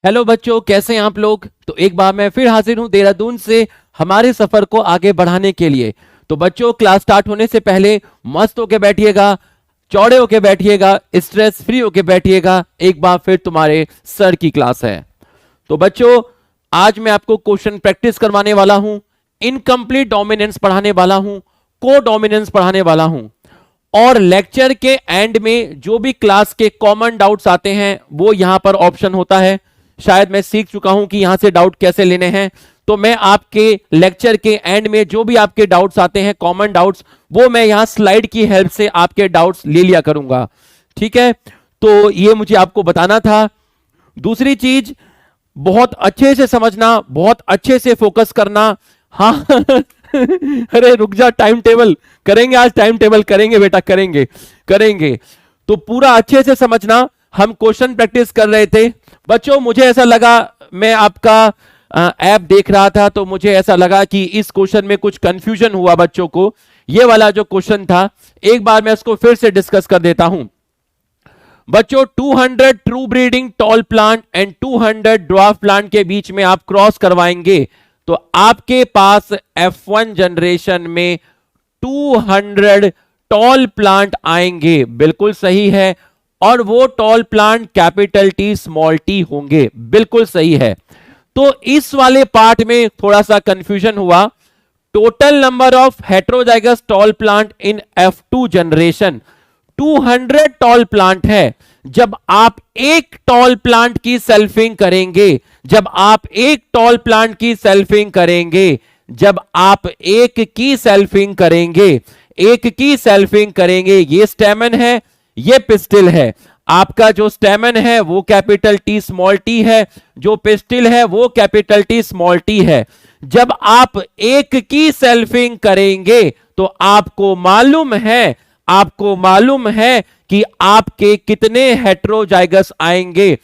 Hello बच्चों, कैसे हैं आप लोग। तो एक बार मैं फिर हाजिर हूं देहरादून से हमारे सफर को आगे बढ़ाने के लिए। तो बच्चों, क्लास स्टार्ट होने से पहले मस्त होके बैठिएगा, चौड़े होके बैठिएगा, स्ट्रेस फ्री होके बैठिएगा। एक बार फिर तुम्हारे सर की क्लास है। तो बच्चों, आज मैं आपको क्वेश्चन प्रैक्टिस करवाने वाला हूं, इनकम्प्लीट डोमिनेंस पढ़ाने वाला हूं, को डोमिनेंस पढ़ाने वाला हूं, और लेक्चर के एंड में जो भी क्लास के कॉमन डाउट्स आते हैं वो यहां पर ऑप्शन होता है। शायद मैं सीख चुका हूं कि यहां से डाउट कैसे लेने हैं। तो मैं आपके लेक्चर के एंड में जो भी आपके डाउट्स आते हैं, कॉमन डाउट्स, वो मैं यहां स्लाइड की हेल्प से आपके डाउट्स ले लिया करूंगा। ठीक है, तो ये मुझे आपको बताना था। दूसरी चीज, बहुत अच्छे से समझना, बहुत अच्छे से फोकस करना। हाँ अरे रुक जा, टाइम टेबल करेंगे आज, टाइम टेबल करेंगे बेटा, करेंगे करेंगे। तो पूरा अच्छे से समझना। हम क्वेश्चन प्रैक्टिस कर रहे थे बच्चों। मुझे ऐसा लगा, मैं आपका ऐप देख रहा था तो मुझे ऐसा लगा कि इस क्वेश्चन में कुछ कंफ्यूजन हुआ बच्चों को। ये वाला जो क्वेश्चन था, एक बार मैं इसको फिर से डिस्कस कर देता हूं बच्चों। 200 true breeding tall plant and 200 dwarf plant के बीच में आप क्रॉस करवाएंगे तो आपके पास F1 जनरेशन में 200 टॉल प्लांट आएंगे। बिल्कुल सही है। और वो tall plant capital T small T होंगे। बिल्कुल सही है। तो इस वाले पार्ट में थोड़ा सा कंफ्यूजन हुआ। Total number of heterozygous tall plant in F2 generation 200 tall plant है। जब आप एक टॉल प्लांट की सेल्फिंग करेंगे, जब आप एक टॉल प्लांट की सेल्फिंग करेंगे, जब आप एक की सेल्फिंग करेंगे, एक की सेल्फिंग करेंगे, ये स्टेमन है, ये पिस्टिल है। आपका जो स्टेमन है वो कैपिटल टी स्मॉल टी है, जो पिस्टिल है वो कैपिटल टी स्मॉल टी है। जब आप एक की सेल्फिंग करेंगे तो आपको मालूम है, आपको मालूम है कि आपके कितने हेट्रोजाइगस आएंगे।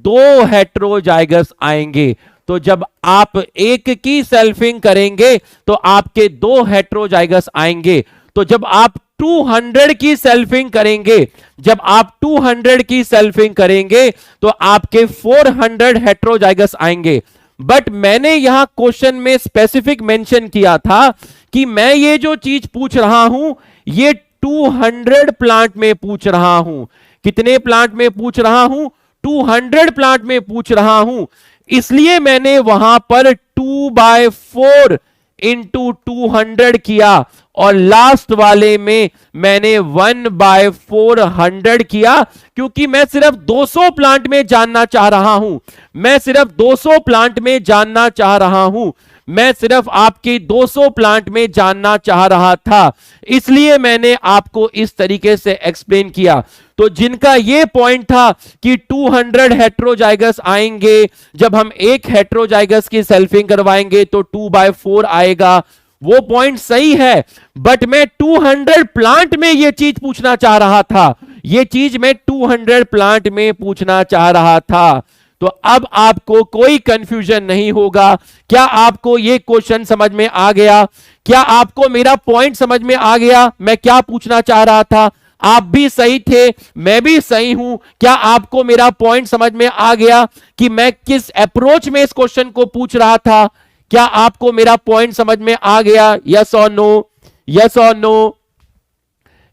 2 हेट्रोजाइगस आएंगे। तो जब आप एक की सेल्फिंग करेंगे तो आपके 2 हेट्रोजाइगस आएंगे। तो जब आप 200 की सेल्फिंग करेंगे, जब आप 200 की सेल्फिंग करेंगे तो आपके 400 हेट्रोजाइगस आएंगे। बट मैंने यहां क्वेश्चन में स्पेसिफिक मेंशन किया था कि मैं ये जो चीज पूछ रहा हूं ये 200 प्लांट में पूछ रहा हूं। कितने प्लांट में पूछ रहा हूं? 200 प्लांट में पूछ रहा हूं। इसलिए मैंने वहां पर 2/4 इंटू 200 किया और लास्ट वाले में मैंने 1/400 किया, क्योंकि मैं सिर्फ 200 प्लांट में जानना चाह रहा हूं। मैं सिर्फ 200 प्लांट में जानना चाह रहा हूं। मैं सिर्फ आपके 200 प्लांट में जानना चाह रहा था। इसलिए मैंने आपको इस तरीके से एक्सप्लेन किया। तो जिनका ये पॉइंट था कि 200 हेट्रोजाइगस आएंगे, जब हम एक हेट्रोजाइगस की सेल्फिंग करवाएंगे तो 2/4 आएगा, वो पॉइंट सही है। बट मैं 200 प्लांट में ये चीज पूछना चाह रहा था। ये चीज मैं 200 प्लांट में पूछना चाह रहा था। तो अब आपको कोई कंफ्यूजन नहीं होगा। क्या आपको ये क्वेश्चन समझ में आ गया? क्या आपको मेरा पॉइंट समझ में आ गया? मैं क्या पूछना चाह रहा था? आप भी सही थे, मैं भी सही हूं। क्या आपको मेरा पॉइंट समझ में आ गया कि मैं किस अप्रोच में इस क्वेश्चन को पूछ रहा था? क्या आपको मेरा पॉइंट समझ में आ गया? यस और नो, यस और नो,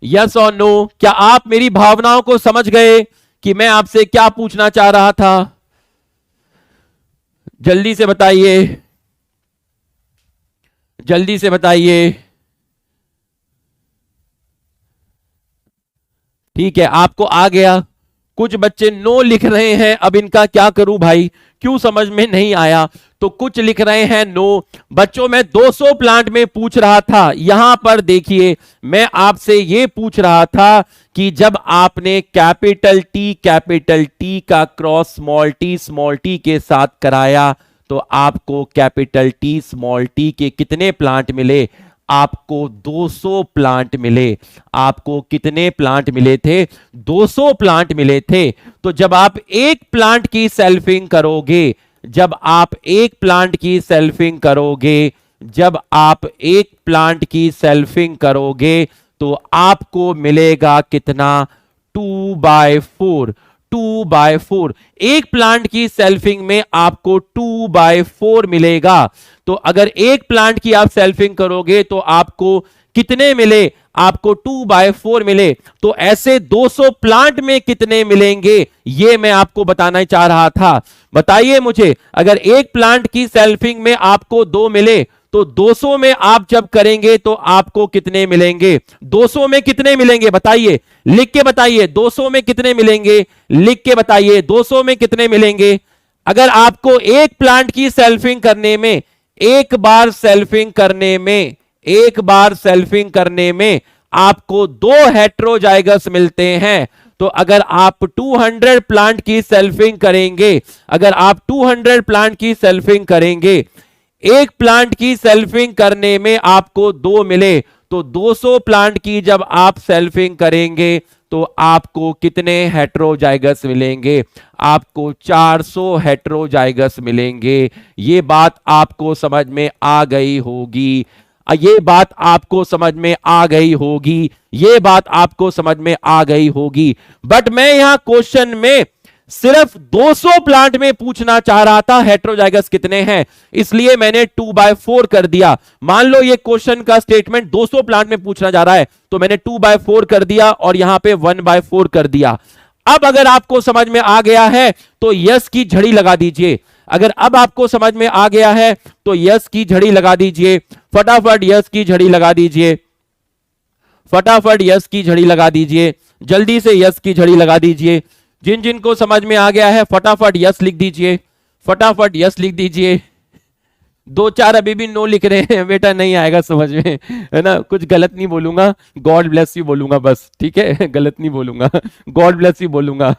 यस और नो। क्या आप मेरी भावनाओं को समझ गए कि मैं आपसे क्या पूछना चाह रहा था? जल्दी से बताइए, जल्दी से बताइए। ठीक है, आपको आ गया। कुछ बच्चे नो लिख रहे हैं, अब इनका क्या करूं भाई, क्यों समझ में नहीं आया? तो कुछ लिख रहे हैं नो। बच्चों, मैं 200 प्लांट में पूछ रहा था। यहां पर देखिए, मैं आपसे ये पूछ रहा था कि जब आपने कैपिटल टी का क्रॉस स्मॉल टी के साथ कराया तो आपको कैपिटल टी स्मॉल टी के कितने प्लांट मिले? आपको 200 प्लांट मिले। आपको कितने प्लांट मिले थे? 200 प्लांट मिले थे। तो जब आप एक प्लांट की सेल्फिंग करोगे, जब आप एक प्लांट की सेल्फिंग करोगे, जब आप एक प्लांट की सेल्फिंग करोगे तो आपको मिलेगा कितना? 2/4। 2/4। एक प्लांट की सेल्फिंग में आपको 2/4 मिलेगा। तो अगर एक प्लांट की आप सेल्फिंग करोगे तो आपको कितने मिले? आपको 2/4 मिले। तो ऐसे 200 प्लांट में कितने मिलेंगे, ये मैं आपको बताना चाह रहा था। बताइए मुझे, अगर एक प्लांट की सेल्फिंग में आपको 2 मिले तो 200 में आप जब करेंगे तो आपको कितने मिलेंगे? 200 में कितने मिलेंगे बताइए, लिख के बताइए। 200 में कितने मिलेंगे, लिख के बताइए। 200 में कितने मिलेंगे? अगर आपको एक प्लांट की सेल्फिंग करने में, एक बार सेल्फिंग करने में, एक बार सेल्फिंग करने में आपको 2 हेट्रोजाइगस मिलते हैं, तो अगर आप 200 प्लांट की सेल्फिंग करेंगे, अगर आप 200 प्लांट की सेल्फिंग करेंगे, एक प्लांट की सेल्फिंग करने में आपको 2 मिले, तो 200 प्लांट की जब आप सेल्फिंग करेंगे तो आपको कितने हेट्रोजाइगस मिलेंगे? आपको 400 हेट्रोजाइगस मिलेंगे। ये बात आपको समझ में आ गई होगी, ये बात आपको समझ में आ गई होगी, ये बात आपको समझ में आ गई होगी। बट मैं यहां क्वेश्चन में सिर्फ 200 प्लांट में पूछना चाह रहा था हेट्रोजाइगस कितने हैं, इसलिए मैंने 2/4 कर दिया। मान लो ये क्वेश्चन का स्टेटमेंट 200 प्लांट में पूछना जा रहा है, तो मैंने 2/4 कर दिया और यहां पे 1/4 कर दिया। अब अगर आपको समझ में आ गया है तो यस की झड़ी लगा दीजिए। अगर अब आपको समझ में आ गया है तो यस की झड़ी लगा दीजिए, फटाफट यस की झड़ी लगा दीजिए, फटाफट यस की झड़ी लगा दीजिए, जल्दी से यस की झड़ी लगा दीजिए। जिन जिन को समझ में आ गया है फटाफट यस लिख दीजिए, फटाफट यस लिख दीजिए। 2-4 अभी भी नो लिख रहे हैं, बेटा नहीं आएगा समझ में, है ना। कुछ गलत नहीं बोलूंगा, गॉड ब्लेस यू बोलूंगा बस, ठीक है। गलत नहीं बोलूंगा, गॉड ब्लेस यू बोलूंगा,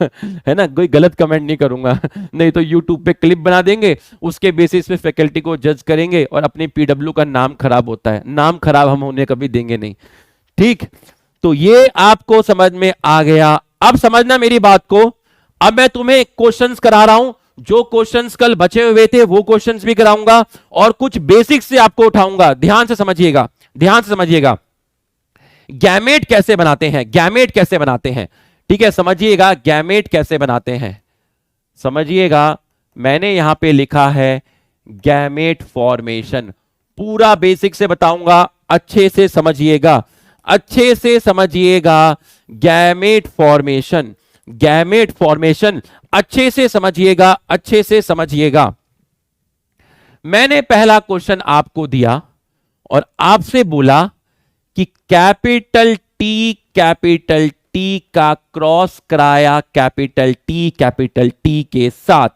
है ना। कोई गलत कमेंट नहीं करूंगा, नहीं तो यूट्यूब पे क्लिप बना देंगे, उसके बेसिस पे फैकल्टी को जज करेंगे और अपने पीडब्ल्यू का नाम खराब होता है। नाम खराब हम होने कभी देंगे नहीं, ठीक। तो ये आपको समझ में आ गया। अब समझना मेरी बात को। अब मैं तुम्हें क्वेश्चंस करा रहा हूं, जो क्वेश्चंस कल बचे हुए थे वो क्वेश्चंस भी कराऊंगा और कुछ बेसिक्स से आपको उठाऊंगा। ध्यान से समझिएगा, ध्यान से समझिएगा। गैमेट कैसे बनाते हैं, गैमेट कैसे बनाते हैं, ठीक है। समझिएगा गैमेट कैसे बनाते हैं, समझिएगा। मैंने यहां पे लिखा है गैमेट फॉर्मेशन, पूरा बेसिक से बताऊंगा, अच्छे से समझिएगा, अच्छे से समझिएगा। गैमेट फॉर्मेशन, गैमेट फॉर्मेशन अच्छे से समझिएगा, अच्छे से समझिएगा। मैंने पहला क्वेश्चन आपको दिया और आपसे बोला कि कैपिटल टी का क्रॉस कराया कैपिटल टी के साथ,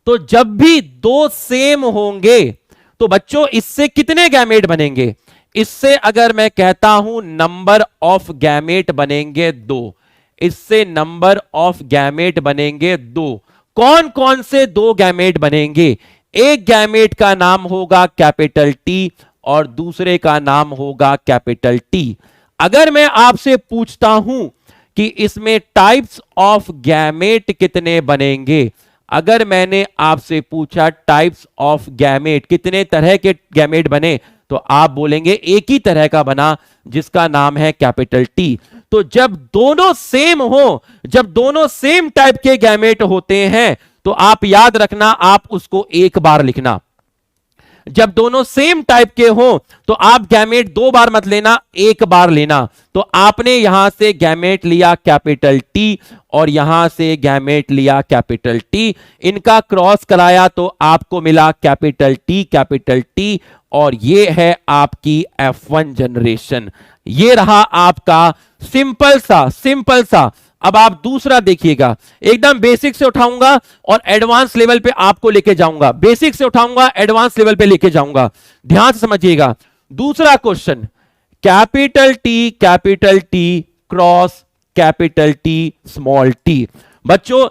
तो जब भी 2 सेम होंगे तो बच्चों इससे कितने गैमेट बनेंगे? इससे अगर मैं कहता हूं नंबर ऑफ गैमेट बनेंगे 2, इससे नंबर ऑफ गैमेट बनेंगे 2। कौन कौन से 2 गैमेट बनेंगे? एक गैमेट का नाम होगा कैपिटल टी और दूसरे का नाम होगा कैपिटल टी। अगर मैं आपसे पूछता हूं कि इसमें टाइप्स ऑफ गैमेट कितने बनेंगे, अगर मैंने आपसे पूछा टाइप्स ऑफ गैमेट, कितने तरह के गैमेट बने, तो आप बोलेंगे एक ही तरह का बना जिसका नाम है कैपिटल टी। तो जब दोनों सेम हो, जब दोनों सेम टाइप के गैमेट होते हैं तो आप याद रखना, आप उसको एक बार लिखना। जब दोनों सेम टाइप के हो तो आप गैमेट 2 बार मत लेना, एक बार लेना। तो आपने यहां से गैमेट लिया कैपिटल टी और यहां से गैमेट लिया कैपिटल टी, इनका क्रॉस कराया तो आपको मिला कैपिटल टी और ये है आपकी F1 जनरेशन। ये रहा आपका सिंपल सा। अब आप दूसरा देखिएगा, एकदम बेसिक से उठाऊंगा और एडवांस लेवल पे आपको लेके जाऊंगा, बेसिक से उठाऊंगा एडवांस लेवल पे लेके जाऊंगा। ध्यान से समझिएगा। दूसरा question, capital T cross capital T small T. बच्चों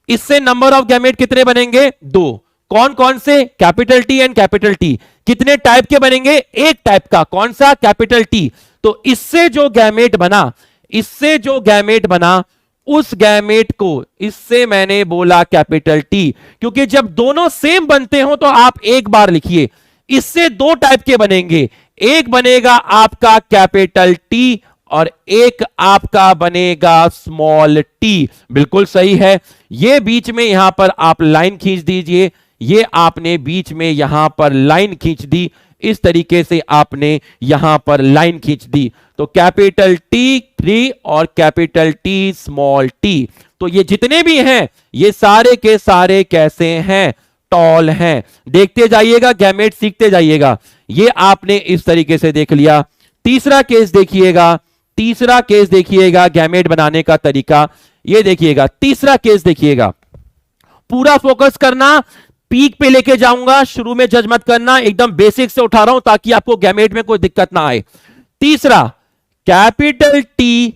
इससे नंबर ऑफ गैमेट कितने बनेंगे? 2। कौन कौन से? Capital T and capital T. कितने टाइप के बनेंगे? एक टाइप का। कौन सा? Capital T. तो इससे जो गैमेट बना, उस गैमेट को, इससे मैंने बोला कैपिटल टी, क्योंकि जब दोनों सेम बनते हो तो आप एक बार लिखिए। इससे 2 टाइप के बनेंगे, एक बनेगा आपका कैपिटल टी और एक आपका बनेगा स्मॉल टी। बिल्कुल सही है। ये बीच में यहां पर आप लाइन खींच दीजिए, ये आपने बीच में यहां पर लाइन खींच दी, इस तरीके से आपने यहां पर लाइन खींच दी। तो कैपिटल टी 3 और कैपिटल टी स्मॉल टी, तो ये जितने भी हैं ये सारे के सारे कैसे हैं, टॉल हैं। देखते जाइएगा, गैमेट सीखते जाइएगा। ये आपने इस तरीके से देख लिया। तीसरा केस देखिएगा, तीसरा केस देखिएगा गैमेट बनाने का तरीका। ये देखिएगा तीसरा केस देखिएगा, पूरा फोकस करना, पीक पे लेके जाऊंगा, शुरू में जज मत करना, एकदम बेसिक से उठा रहा हूं ताकि आपको गैमेट में कोई दिक्कत ना आए। तीसरा capital T,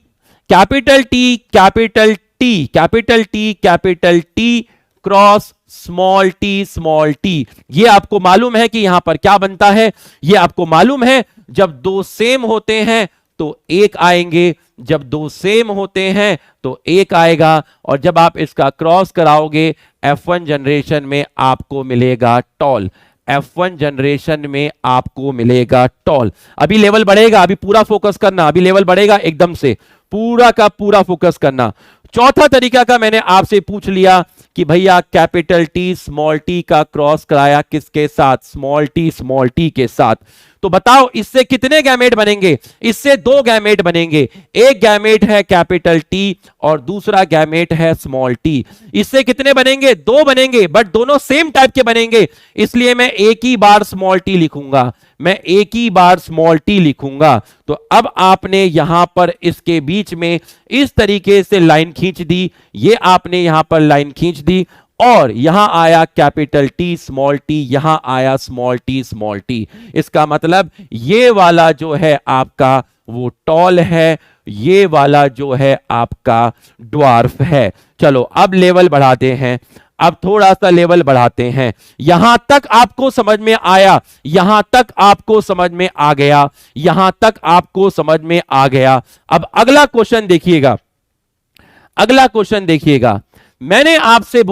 capital T, capital T, capital T, capital T cross small T, small T. ये आपको मालूम है कि यहां पर क्या बनता है, ये आपको मालूम है जब दो सेम होते हैं तो एक आएंगे, जब दो सेम होते हैं तो एक आएगा, और जब आप इसका क्रॉस कराओगे F1 जनरेशन में आपको मिलेगा टॉल, F1 जनरेशन में आपको मिलेगा टॉल। अभी लेवल बढ़ेगा, अभी पूरा फोकस करना, अभी लेवल बढ़ेगा एकदम से, पूरा का पूरा फोकस करना। चौथा तरीका का मैंने आपसे पूछ लिया कि भैया कैपिटल टी स्मॉल टी का क्रॉस कराया किसके साथ, स्मॉल टी के साथ। तो बताओ इससे कितने गैमेट बनेंगे, इससे दो गैमेट बनेंगे। एक गैमेट है कैपिटल टी और दूसरा गैमेट है स्मॉल टी। इससे कितने बनेंगे, दो बनेंगे, बट दोनों सेम टाइप के बनेंगे, इसलिए मैं एक ही बार स्मॉल टी लिखूंगा, मैं एक ही बार स्मॉल टी लिखूंगा। तो अब आपने यहां पर इसके बीच में इस तरीके से लाइन खींच दी, ये आपने यहां पर लाइन खींच दी, और यहां आया कैपिटल टी स्मॉल टी, यहां आया स्मॉल टी स्मॉल टी। इसका मतलब ये वाला जो है आपका वो टॉल है, ये वाला जो है आपका ड्वार्फ है। चलो अब लेवल बढ़ाते हैं, अब थोड़ा सा लेवल बढ़ाते हैं। यहां तक आपको समझ में आया, यहां तक आपको समझ में आ गया, यहां तक आपको समझ में आ गया। अब अगला क्वेश्चन देखिएगा, अगला क्वेश्चन देखिएगा। मैंने आपसे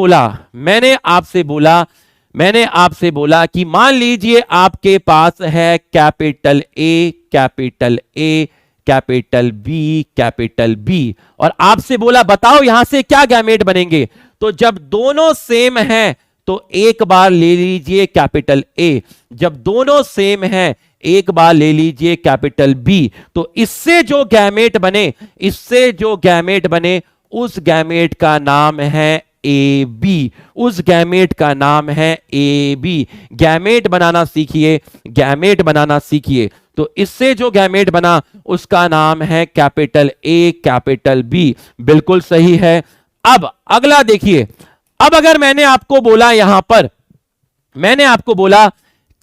बोला कि मान लीजिए आपके पास है capital A, capital A, capital B, capital B, और आपसे बोला बताओ यहां से क्या गैमेट बनेंगे। तो जब दोनों सेम हैं तो एक बार ले लीजिए कैपिटल ए, जब दोनों सेम हैं एक बार ले लीजिए कैपिटल बी। तो इससे जो गैमेट बने, इससे जो गैमेट बने उस गैमेट का नाम है ए बी, उस गैमेट का नाम है ए बी। गैमेट बनाना सीखिए, गैमेट बनाना सीखिए। तो इससे जो गैमेट बना उसका नाम है कैपिटल ए, कैपिटल बी। बिल्कुल सही है। अब अगला देखिए, अब अगर मैंने आपको बोला, यहां पर मैंने आपको बोला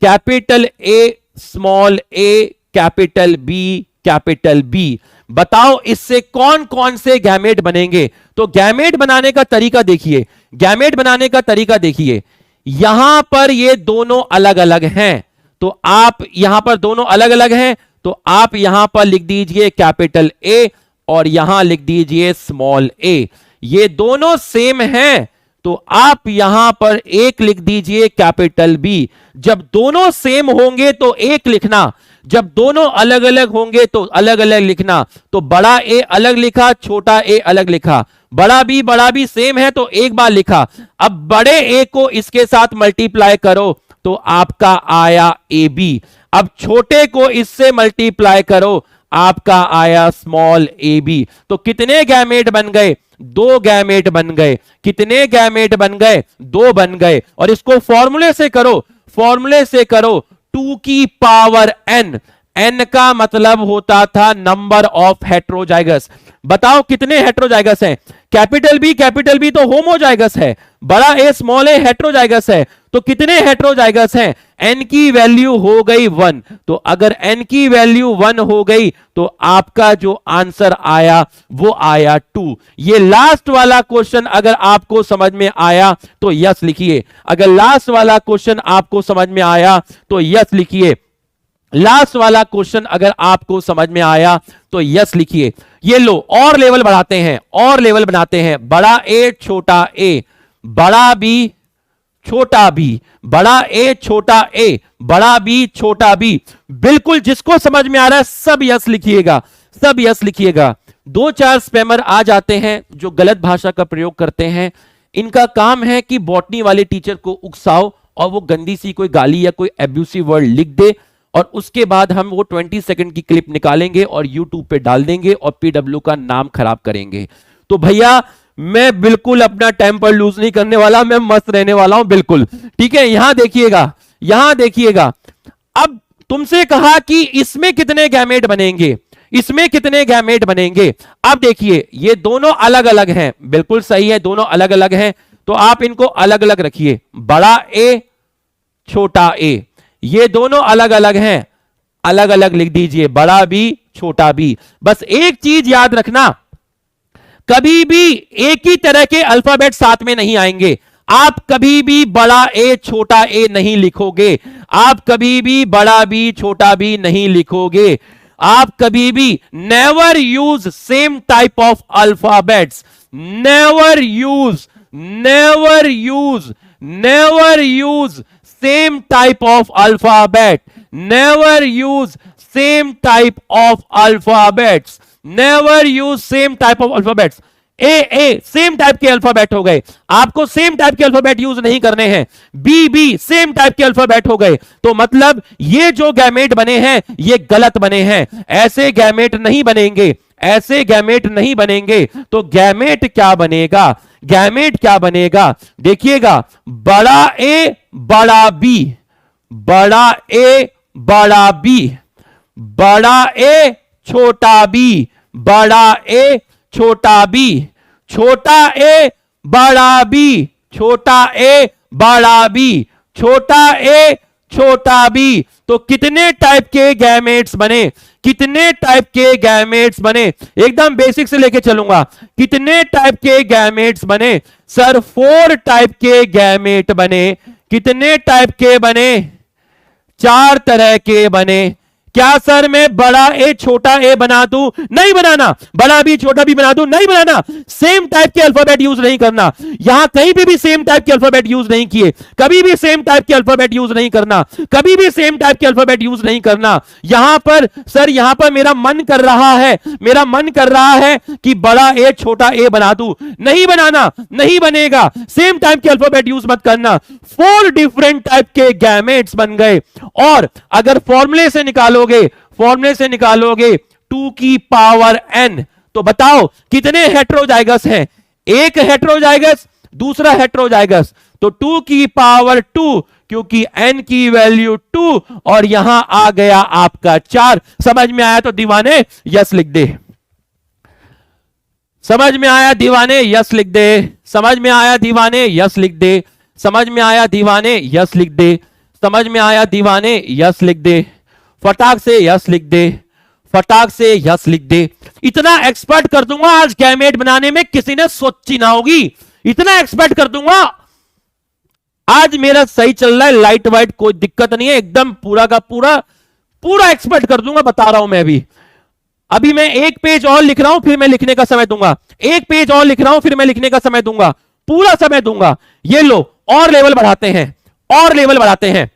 capital A small A, capital B, capital B, बताओ इससे कौन कौन से गैमेट बनेंगे। तो गैमेट बनाने का तरीका देखिए, गैमेट बनाने का तरीका देखिए। यहां पर ये दोनों अलग अलग हैं, तो आप यहां पर दोनों अलग अलग हैं, तो आप यहां पर लिख दीजिए कैपिटल ए और यहां लिख दीजिए स्मॉल ए। ये दोनों सेम हैं तो आप यहां पर एक लिख दीजिए कैपिटल बी। जब दोनों सेम होंगे तो एक लिखना, जब दोनों अलग अलग होंगे तो अलग अलग लिखना। तो बड़ा ए अलग लिखा, छोटा ए अलग लिखा, बड़ा बी सेम है तो एक बार लिखा। अब बड़े ए को इसके साथ मल्टीप्लाई करो तो आपका आया ए बी। अब छोटे को इससे मल्टीप्लाई करो, आपका आया स्मॉल ए बी। तो कितने गैमेट बन गए, दो गैमेट बन गए। कितने गैमेट बन गए, दो बन गए। और इसको फॉर्मूले से करो, फॉर्मूले से करो, 2 की पावर n, n का मतलब होता था नंबर ऑफ हेट्रोजाइगस। बताओ कितने हेट्रोजाइगस हैं। कैपिटल बी तो होमोजाइगस है, बड़ा ए स्मॉल ए हेट्रोजाइगस है। तो कितने हेट्रोजाइगस हैं, n की वैल्यू हो गई 1। तो अगर n की वैल्यू 1 हो गई तो आपका जो आंसर आया वो आया 2। ये लास्ट वाला क्वेश्चन अगर आपको समझ में आया तो यस लिखिए। अगर लास्ट वाला क्वेश्चन आपको समझ में आया तो यस लिखिए। लास्ट वाला क्वेश्चन अगर आपको समझ में आया तो यस लिखिए। ये लो और लेवल बढ़ाते हैं, और लेवल बनाते हैं। बड़ा ए छोटा ए, बड़ा बी छोटा बी, बड़ा ए छोटा ए, बड़ा बी छोटा बी। बिल्कुल जिसको समझ में आ रहा है सब यस लिखिएगा। सब यस लिखिएगा। दो चार स्पैमर आ जाते हैं जो गलत भाषा का प्रयोग करते हैं। इनका काम है कि बॉटनी वाले टीचर को उकसाओ और वो गंदी सी कोई गाली या कोई एब्यूसिव वर्ड लिख दे, और उसके बाद हम वो 20 सेकंड की क्लिप निकालेंगे और यूट्यूब पे डाल देंगे और पीडब्ल्यू का नाम खराब करेंगे। तो भैया मैं बिल्कुल अपना टेम्पर लूज नहीं करने वाला, मैं मस्त रहने वाला हूं बिल्कुल। ठीक है, यहां देखिएगा, यहां देखिएगा। अब तुमसे कहा कि इसमें कितने गैमेट बनेंगे, इसमें कितने गैमेट बनेंगे। अब देखिए ये दोनों अलग अलग हैं, बिल्कुल सही है, दोनों अलग अलग हैं, तो आप इनको अलग अलग रखिए, बड़ा ए छोटा ए, ये दोनों अलग अलग हैं, अलग अलग लिख दीजिए, बड़ा बी छोटा बी। बस एक चीज याद रखना, कभी भी एक ही तरह के अल्फाबेट साथ में नहीं आएंगे। आप कभी भी बड़ा ए छोटा ए नहीं लिखोगे, आप कभी भी बड़ा बी छोटा बी नहीं लिखोगे, आप कभी भी never use same type of alphabets, never use, never use, never use same type of alphabet, never use same type of alphabets, never use same type of alphabets. A same type के alphabet हो गए, आपको same type के alphabet use नहीं करने हैं। B same type के alphabet हो गए, तो मतलब ये जो गैमेट बने हैं ये गलत बने हैं, ऐसे गैमेट नहीं बनेंगे, ऐसे गैमेट नहीं बनेंगे। तो गैमेट क्या बनेगा, गैमेट क्या बनेगा, देखिएगा, बड़ा ए बड़ा बी, बड़ा ए बड़ा बी, बड़ा ए छोटा बी, बड़ा ए छोटा बी, छोटा ए बड़ा बी, छोटा ए बड़ा बी, छोटा ए छोटा बी। तो कितने टाइप के गैमेट्स बने, कितने टाइप के गैमेट्स बने, एकदम बेसिक से लेके चलूंगा, कितने टाइप के गैमेट्स बने सर, 4 टाइप के गैमेट बने। कितने टाइप के बने, 4 तरह के बने। क्या सर मैं बड़ा ए छोटा ए बना दूं, नहीं बनाना, बड़ा बी छोटा बी बना दूं, नहीं बनाना, सेम टाइप के अल्फाबेट यूज नहीं करना, यहां कहीं भी सेम टाइप के अल्फाबेट यूज नहीं किए, कभी भी सेम टाइप के अल्फाबेट यूज नहीं करना, कभी भी सेम टाइप के अल्फाबेट यूज नहीं करना। यहां पर सर, यहां पर मेरा मन कर रहा है, मेरा मन कर रहा है कि बड़ा ए छोटा ए बना दूं, नहीं बनाना, नहीं बनेगा, सेम टाइप के अल्फाबेट यूज मत करना। 4 डिफरेंट टाइप के गैमेट्स बन गए। और अगर फॉर्मूले से निकालोगे, फॉर्मूले से निकालोगे 2 की पावर n, तो बताओ कितने हेट्रोजाइगस हैं, एक हेट्रोजाइगस, दूसरा हेट्रोजाइगस, तो 2 की पावर 2, क्योंकि n की वैल्यू 2 और यहां आ गया आपका 4। समझ में आया तो दीवाने यस लिख दे, समझ में आया दीवाने यस लिख दे, समझ में आया दीवाने यस लिख दे, समझ में आया दीवाने यस लिख दे, समझ में आया दीवाने यस लिख दे, फटाक से यस लिख दे, फटाक से यस लिख दे। इतना एक्सपर्ट कर दूंगा आज गैमेट बनाने में किसी ने सोची ना होगी, इतना एक्सपर्ट कर दूंगा आज, मेरा सही चल रहा है, लाइट वाइट कोई दिक्कत नहीं है, एकदम पूरा का पूरा पूरा एक्सपर्ट कर दूंगा, बता रहा हूं मैं अभी मैं एक पेज और लिख रहा हूं, फिर मैं लिखने का समय दूंगा, एक पेज और लिख रहा हूं, फिर मैं लिखने का समय दूंगा, पूरा समय दूंगा। ये लो, और लेवल बढ़ाते हैं, और लेवल बढ़ाते हैं।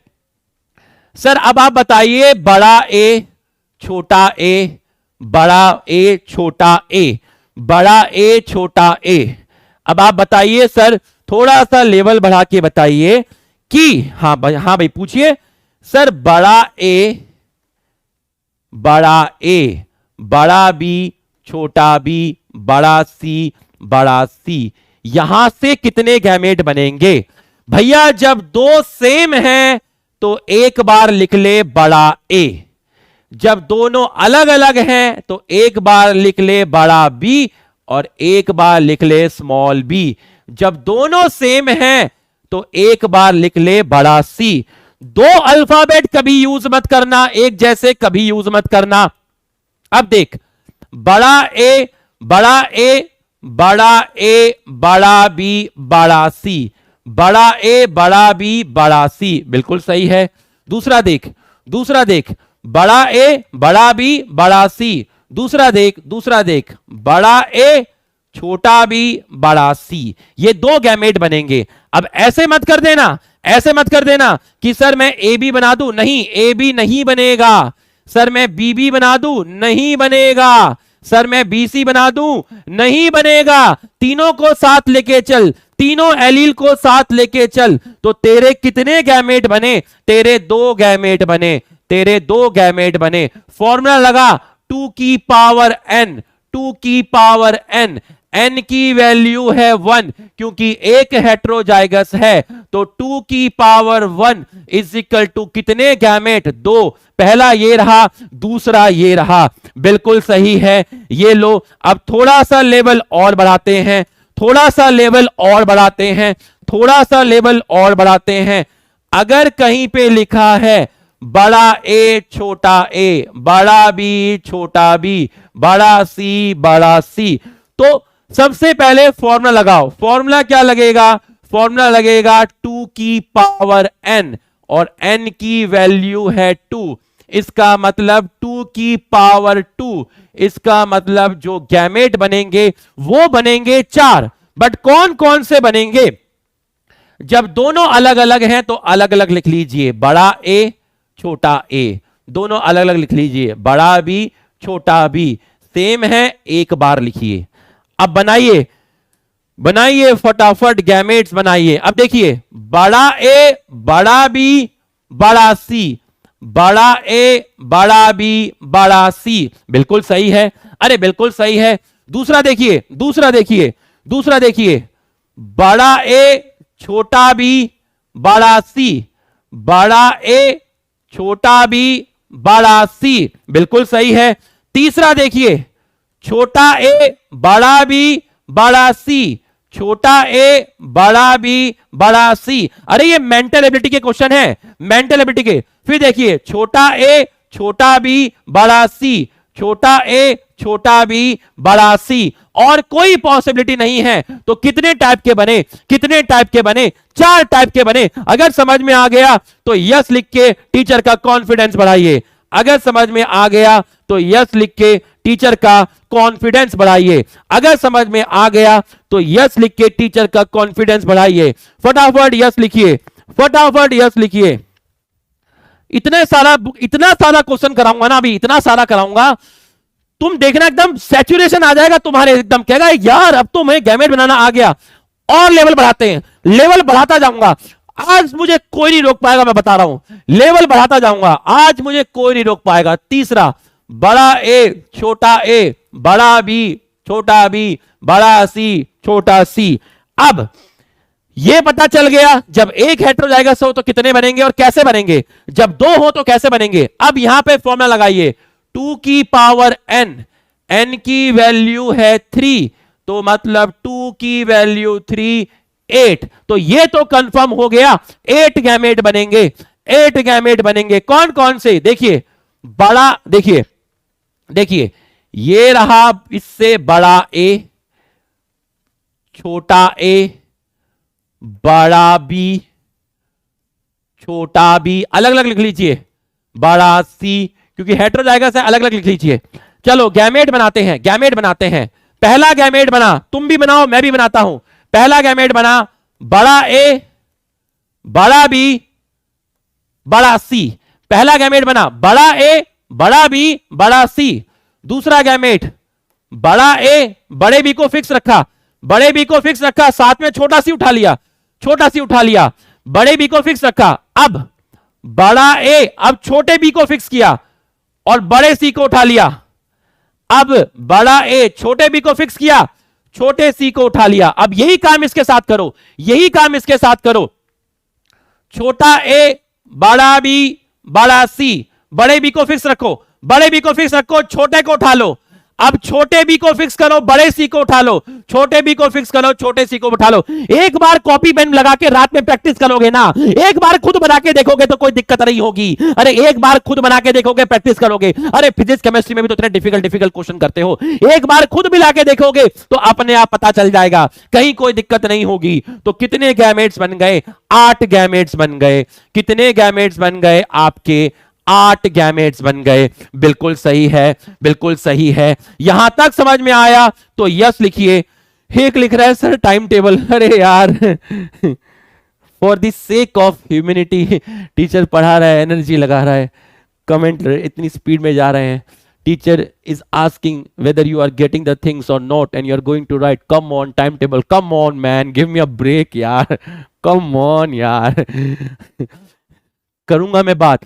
सर अब आप बताइए, बड़ा ए छोटा ए, बड़ा ए छोटा ए, बड़ा ए छोटा ए। अब आप बताइए सर, थोड़ा सा लेवल बढ़ा के बताइए कि हाँ भाई पूछिए सर, बड़ा ए, बड़ा ए, बड़ा बी छोटा बी, बड़ा सी, यहां से कितने गैमेट बनेंगे भैया। जब 2 सेम हैं तो एक बार लिख ले बड़ा ए, जब दोनों अलग अलग हैं तो एक बार लिख ले बड़ा बी और एक बार लिख ले स्मॉल बी। जब दोनों सेम हैं तो एक बार लिख ले बड़ा सी। 2 अल्फाबेट कभी यूज मत करना, एक जैसे कभी यूज मत करना। अब देख, बड़ा ए बड़ा ए बड़ा ए बड़ा बी बड़ा सी, बड़ा ए बड़ा बी बड़ा सी, बिल्कुल सही है। दूसरा देख, दूसरा देख, बड़ा ए बड़ा बी बड़ा सी, दूसरा देख, दूसरा देख, बड़ा ए छोटा बी बड़ा सी, ये 2 गैमेट बनेंगे। अब ऐसे मत कर देना, ऐसे मत कर देना कि सर मैं ए बी बना दूं, नहीं, ए बी नहीं बनेगा, सर मैं बीबी बना दूं, नहीं बनेगा। सर मैं बीसी बना दूं, नहीं बनेगा। तीनों को साथ लेके चल, तीनों एलील को साथ लेके चल। तो तेरे कितने गैमेट बने? तेरे 2 गैमेट बने, तेरे 2 गैमेट बने। फॉर्मूला लगा 2 की पावर n, 2 की पावर n, n की वैल्यू है 1 क्योंकि एक हेट्रोजाइगस है। तो 2 की पावर 1 इज इक्वल टू कितने गैमेट? 2। पहला ये रहा, दूसरा ये रहा। बिल्कुल सही है। ये लो, अब थोड़ा सा लेवल और बढ़ाते हैं, थोड़ा सा लेवल और बढ़ाते हैं, थोड़ा सा लेवल और बढ़ाते हैं। अगर कहीं पे लिखा है बड़ा ए छोटा ए, बड़ा बी छोटा बी, बड़ा सी, तो सबसे पहले फॉर्मूला लगाओ। फॉर्मूला क्या लगेगा? फॉर्मूला लगेगा 2 की पावर n और n की वैल्यू है 2। इसका मतलब 2 की पावर 2। इसका मतलब जो गैमेट बनेंगे वो बनेंगे 4। बट कौन कौन से बनेंगे? जब दोनों अलग अलग हैं तो अलग अलग लिख लीजिए, बड़ा ए छोटा ए, दोनों अलग अलग लिख लीजिए। बड़ा बी छोटा बी सेम है, एक बार लिखिए। अब बनाइए, बनाइए फटाफट गैमेट्स बनाइए। अब देखिए, बड़ा ए बड़ा बी बड़ा सी, बड़ा ए बड़ा बी बड़ा सी, बिल्कुल सही है। अरे बिल्कुल सही है। दूसरा देखिए, दूसरा देखिए, दूसरा देखिए, बड़ा ए छोटा बी बड़ा सी, बड़ा ए छोटा बी बड़ा सी, बिल्कुल सही है। तीसरा देखिए, छोटा ए बड़ा बी बड़ा सी, छोटा ए बड़ा बी बड़ा सी। अरे ये मेंटल एबिलिटी के क्वेश्चन है, मेंटल एबिलिटी के। फिर देखिए, छोटा ए छोटा बी बड़ा सी, छोटा ए छोटा बी बड़ा सी, और कोई पॉसिबिलिटी नहीं है। तो कितने टाइप के बने? कितने टाइप के बने? 4 टाइप के बने। अगर समझ में आ गया तो यस लिख के टीचर का कॉन्फिडेंस बढ़ाइए। अगर समझ में आ गया तो यस लिख के टीचर का कॉन्फिडेंस बढ़ाइए। अगर समझ में आ गया तो यस लिख के टीचर का कॉन्फिडेंस बढ़ाइए। फटाफट यस लिखिए, फटाफट यस लिखिए। इतना सारा क्वेश्चन कराऊंगा ना, अभी इतना सारा कराऊंगा, तुम देखना एकदम सैचुरेशन आ जाएगा तुम्हारे, एकदम कहेगा यार अब तो मैं गैमेट बनाना आ गया। और लेवल बढ़ाते हैं, लेवल बढ़ाता जाऊंगा। आज मुझे कोई नहीं रोक पाएगा, मैं बता रहा हूं, लेवल बढ़ाता जाऊंगा, आज मुझे कोई नहीं रोक पाएगा। तीसरा, बड़ा ए छोटा ए, बड़ा बी छोटा बी, बड़ा सी छोटा सी। अब यह पता चल गया जब एक हेटेरोजाइगस हो तो कितने बनेंगे और कैसे बनेंगे, जब 2 हो तो कैसे बनेंगे। अब यहां पे फॉर्मूला लगाइए, 2 की पावर n, n की वैल्यू है 3, तो मतलब 2 की वैल्यू 3, 8। तो ये तो कंफर्म हो गया 8 गैमेट बनेंगे, 8 गैमेट बनेंगे। कौन कौन से? देखिए, बड़ा, देखिए देखिए, ये रहा इससे बड़ा ए, छोटा ए, बड़ा बी, छोटा बी, अलग अलग लिख लीजिए, बड़ा सी, क्योंकि हेटेरोजाइगस है, अलग अलग लिख लीजिए। चलो गैमेट बनाते हैं, गैमेट बनाते हैं। पहला गैमेट बना, तुम भी बनाओ मैं भी बनाता हूं। पहला गैमेट बना, बड़ा ए बड़ा बी बड़ा सी। पहला गैमेट बना, बड़ा ए बड़ा बी बड़ा सी। दूसरा गैमेट, बड़ा ए बड़े बी को फिक्स रखा, बड़े बी को फिक्स रखा, साथ में छोटा सी उठा लिया, छोटा सी उठा लिया, बड़े बी को फिक्स रखा। अब बड़ा ए, अब छोटे बी को फिक्स किया और बड़े सी को उठा लिया। अब बड़ा ए छोटे बी को फिक्स किया, छोटे सी को उठा लिया। अब यही काम इसके साथ करो, यही काम इसके साथ करो। छोटा ए बड़ा बी बड़ा सी, बड़े बी को फिक्स रखो, बड़े बी को फिक्स रखो, छोटे को उठा लो। अब छोटे बी को फिक्स करो, बड़े सी को उठा लो, छोटे बी को फिक्स करो, छोटे सी को उठा लो। एक बार कॉपी पेन लगा के रात में प्रैक्टिस करोगे ना, एक बार खुद बना के देखोगे तो कोई दिक्कत नहीं होगी। अरे एक बार खुद बना के देखोगे, प्रैक्टिस करोगे। अरे फिजिक्स केमिस्ट्री में भी तो इतने डिफिकल्ट क्वेश्चन करते हो, एक बार खुद मिला के देखोगे तो अपने आप पता चल जाएगा, कहीं कोई दिक्कत नहीं होगी। तो कितने गैमेट्स बन गए? 8 गैमेट्स बन गए। कितने गैमेट्स बन गए? आपके 8 गैमेट्स बन गए। बिल्कुल सही है, बिल्कुल सही है। यहां तक समझ में आया तो यस लिखिए। एक लिख रहा है सर टाइम टेबल, अरे यार for the sake of humanity teacher पढ़ा रहा है, एनर्जी लगा रहा है। कमेंट इतनी स्पीड में जा रहे हैं. Teacher is asking whether you are getting the things और not and you are going to write. Come on time table, come on man, give me a break यार, कम ऑन यार. करूंगा मैं बात.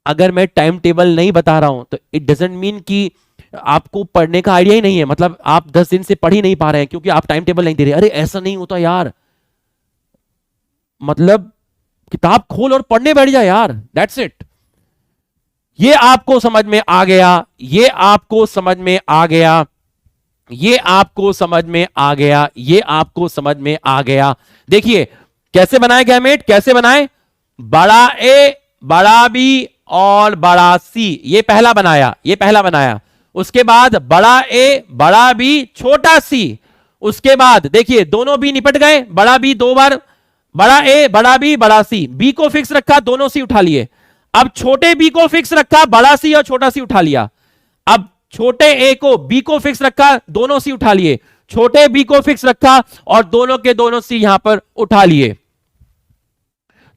अगर मैं टाइम टेबल नहीं बता रहा हूं तो इट डजंट मीन कि आपको पढ़ने का आइडिया ही नहीं है, मतलब आप 10 दिन से पढ़ ही नहीं पा रहे हैं क्योंकि आप टाइम टेबल नहीं दे रहे. अरे ऐसा नहीं होता यार, मतलब किताब खोल और पढ़ने बैठ जा यार, दैट्स इट. ये आपको समझ में आ गया, ये आपको समझ में आ गया, ये आपको समझ में आ गया, ये आपको समझ में आ गया. देखिए कैसे बनाए गैमेट, कैसे बनाए. बड़ा ए, बड़ा बी और बड़ा सी, ये पहला बनाया, ये पहला बनाया. उसके बाद बड़ा ए, बड़ा बी, छोटा सी. उसके बाद देखिए दोनों बी निपट गए, बड़ा बी 2 बार, बड़ा ए, बड़ा बी, बड़ा सी. बी को फिक्स रखा, दोनों सी उठा लिए. अब छोटे बी को फिक्स रखा, बड़ा सी और छोटा सी उठा लिया. अब छोटे ए को बी को फिक्स रखा, दोनों सी उठा लिए. छोटे बी को फिक्स रखा और दोनों के दोनों सी यहां पर उठा लिए.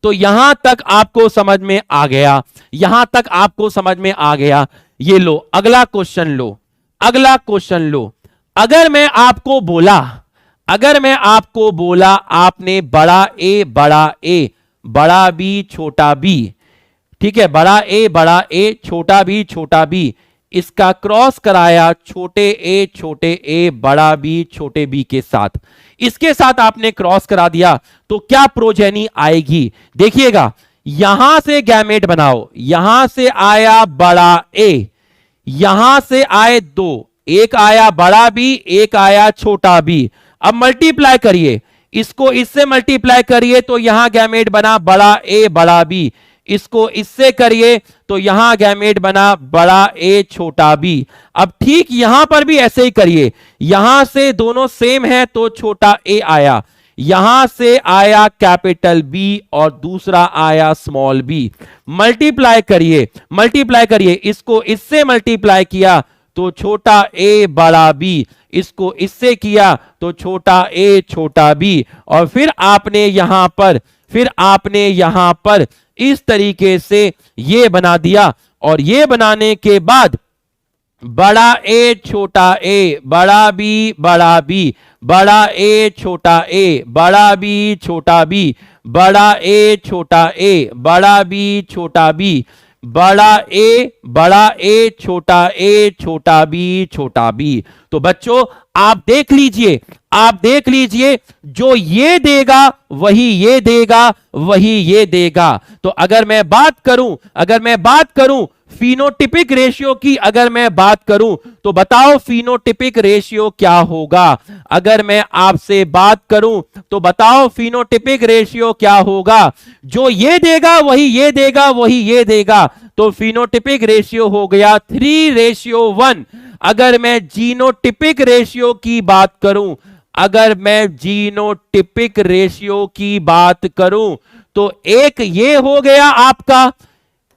तो यहां तक आपको समझ में आ गया, यहां तक आपको समझ में आ गया. ये लो अगला क्वेश्चन लो, अगला क्वेश्चन लो. अगर मैं आपको बोला, अगर मैं आपको बोला आपने बड़ा ए, बड़ा बी, छोटा बी, ठीक है, बड़ा ए, छोटा बी, इसका क्रॉस कराया छोटे ए, बड़ा बी, छोटे बी के साथ, इसके साथ आपने क्रॉस करा दिया तो क्या प्रोजेनी आएगी. देखिएगा यहां से गैमेट बनाओ. यहां से आया बड़ा ए, यहां से आए 2, एक आया बड़ा बी, एक आया छोटा बी. अब मल्टीप्लाई करिए, इसको इससे मल्टीप्लाई करिए तो यहां गैमेट बना बड़ा ए, बड़ा बी. इसको इससे करिए तो यहां गैमेट बना बड़ा ए, छोटा बी. अब ठीक यहां पर भी ऐसे ही करिए. यहां से दोनों सेम है तो छोटा ए आया, यहां से आया कैपिटल बी और दूसरा आया स्मॉल बी. मल्टीप्लाई करिए, मल्टीप्लाई करिए. इसको इससे मल्टीप्लाई किया तो छोटा ए, बड़ा बी. इसको इससे किया तो छोटा ए, छोटा बी. और फिर आपने यहां पर इस तरीके से ये बना दिया. और ये बनाने के बाद बड़ा ए, छोटा ए, बड़ा बी, बड़ा ए, छोटा ए, बड़ा बी, छोटा बी, बड़ा ए, छोटा ए, बड़ा बी, छोटा बी, बड़ा ए, छोटा बी, छोटा बी. तो बच्चों आप देख लीजिए, आप देख लीजिए, जो ये देगा वही ये देगा, वही ये देगा. तो अगर मैं बात करूं फिनोटिपिक रेशियो की, अगर मैं बात करूं तो बताओ फिनोटिपिक रेशियो क्या होगा. अगर मैं आपसे बात करूं तो बताओ फिनोटिपिक रेशियो क्या होगा. जो ये देगा वही ये देगा, वही ये देगा. तो फिनोटिपिक रेशियो हो गया 3:1. अगर मैं जीनोटिपिक रेशियो की बात करूं, अगर मैं जीनोटिपिक रेशियो की बात करूं तो एक ये हो गया आपका,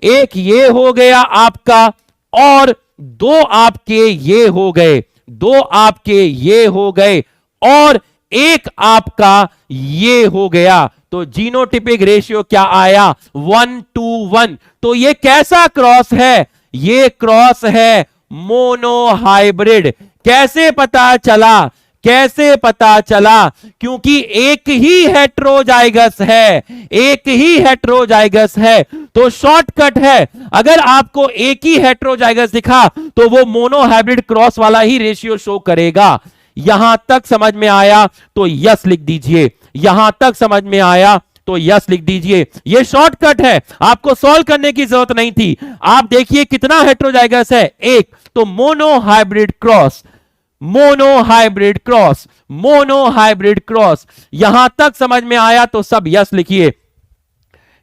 एक ये हो गया आपका, और 2 आपके ये हो गए, 2 आपके ये हो गए, और एक आपका ये हो गया. तो जीनोटिपिक रेशियो क्या आया? 1:1. तो ये कैसा क्रॉस है? ये क्रॉस है मोनोहाइब्रिड. कैसे पता चला? कैसे पता चला? क्योंकि एक ही हेट्रोजाइगस है, एक ही हेट्रोजाइगस है. तो शॉर्टकट है, अगर आपको एक ही हेट्रोजाइगस दिखा तो वो मोनोहाइब्रिड क्रॉस वाला ही रेशियो शो करेगा. यहां तक समझ में आया तो यस लिख दीजिए. यहां तक समझ में आया तो यस लिख दीजिए. ये शॉर्टकट है, आपको सॉल्व करने की जरूरत नहीं थी. आप देखिए कितना हेट्रोजाइगस है, एक. तो monohybrid cross, monohybrid cross, monohybrid cross. यहां तक समझ में आया तो सब यस लिखिए.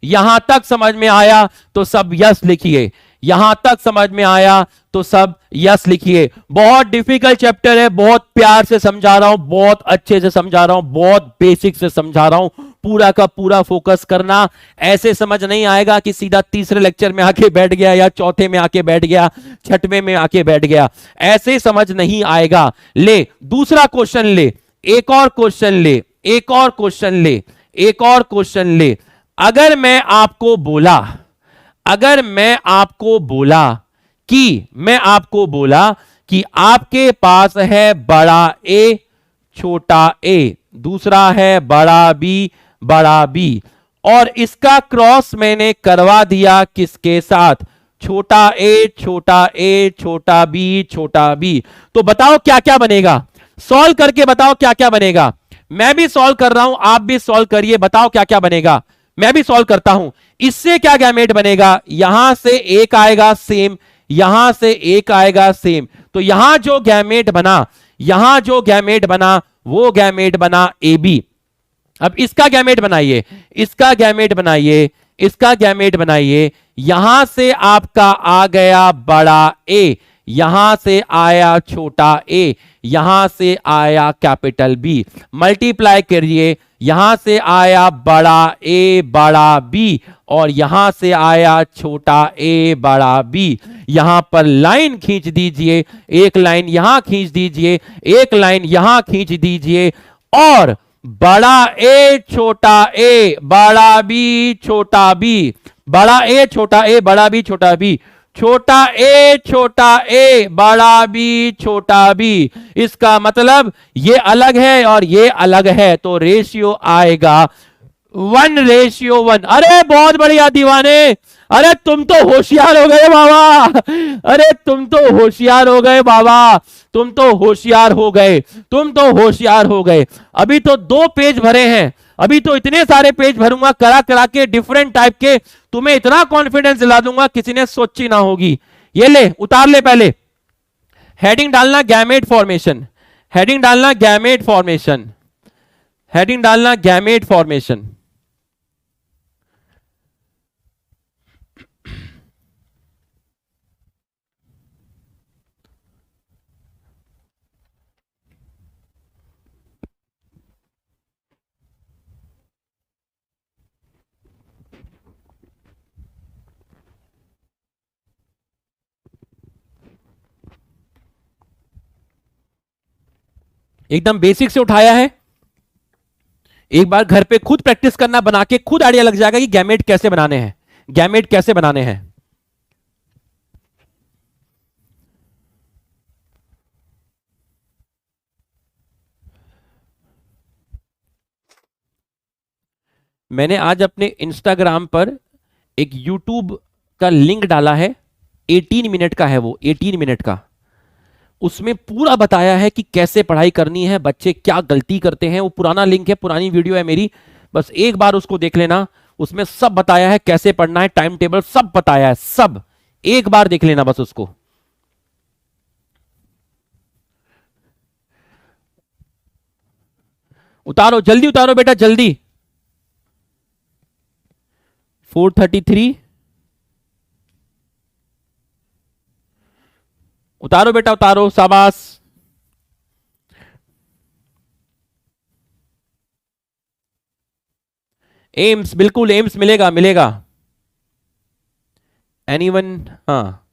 यहां तक समझ में आया तो सब यस लिखिए. यहां तक समझ में आया तो सब यस लिखिए. बहुत डिफिकल्ट चैप्टर है, बहुत प्यार से समझा रहा हूं, बहुत अच्छे से समझा रहा हूं, बहुत बेसिक से समझा रहा हूं. पूरा का पूरा फोकस करना. ऐसे समझ नहीं आएगा कि सीधा तीसरे लेक्चर में आके बैठ गया या चौथे में आके बैठ गया, छठवें में आके बैठ गया. ऐसे समझ नहीं आएगा. ले दूसरा क्वेश्चन ले, एक और क्वेश्चन ले, एक और क्वेश्चन ले, एक और क्वेश्चन ले. अगर मैं आपको बोला, अगर मैं आपको बोला कि आपके पास है बड़ा ए छोटा ए, दूसरा है बड़ा बी, और इसका क्रॉस मैंने करवा दिया किसके साथ? छोटा ए छोटा बी, तो बताओ क्या क्या बनेगा? सॉल्व करके बताओ क्या क्या बनेगा। मैं भी सॉल्व कर रहा हूं, आप भी सॉल्व करिए, बताओ क्या क्या बनेगा। मैं भी सॉल्व करता हूं। इससे क्या गैमेट बनेगा? यहां से एक आएगा सेम, यहां से एक आएगा सेम, तो यहां जो गैमेट बना वो गैमेट बना ए बी। अब इसका गैमेट बनाइए, इसका गैमेट बनाइए। यहां से आपका आ गया बड़ा ए, यहां से आया छोटा ए, यहां से आया कैपिटल बी, मल्टीप्लाई करिए। यहां से आया बड़ा ए बड़ा बी, और यहां से आया छोटा ए बड़ा बी। यहां पर लाइन खींच दीजिए, एक लाइन यहां खींच दीजिए, एक लाइन यहां खींच दीजिए, और बड़ा ए बड़ा बी छोटा बी, बड़ा ए बड़ा बी छोटा बी, छोटा ए बड़ा बी छोटा बी। इसका मतलब ये अलग है और ये अलग है, तो रेशियो आएगा 1:1। अरे बहुत बढ़िया दीवाने, अरे तुम तो होशियार हो गए बाबा, अरे तुम तो होशियार हो गए बाबा, तुम तो होशियार हो गए। अभी तो 2 पेज भरे हैं, अभी तो इतने सारे पेज भरूंगा करा करा के, डिफरेंट टाइप के, तुम्हें इतना कॉन्फिडेंस दिला दूंगा किसी ने सोची ना होगी। ये ले उतार ले, पहले हेडिंग डालना गैमेट फॉर्मेशन, हेडिंग डालना गैमेट फॉर्मेशन, हेडिंग डालना गैमेट फॉर्मेशन। एकदम बेसिक से उठाया है। एक बार घर पे खुद प्रैक्टिस करना, बना के खुद आइडिया लग जाएगा कि गैमेट कैसे बनाने हैं, गैमेट कैसे बनाने हैं। मैंने आज अपने इंस्टाग्राम पर एक यूट्यूब का लिंक डाला है, 18 मिनट का है वो, 18 मिनट का। उसमें पूरा बताया है कि कैसे पढ़ाई करनी है, बच्चे क्या गलती करते हैं। वो पुराना लिंक है, पुरानी वीडियो है मेरी, बस एक बार उसको देख लेना। उसमें सब बताया है, कैसे पढ़ना है, टाइम टेबल सब बताया है, सब एक बार देख लेना बस उसको। उतारो जल्दी, उतारो बेटा जल्दी। 433 उतारो बेटा उतारो, शाबाश। एम्स, बिल्कुल एम्स मिलेगा मिलेगा। एनीवन? हाँ,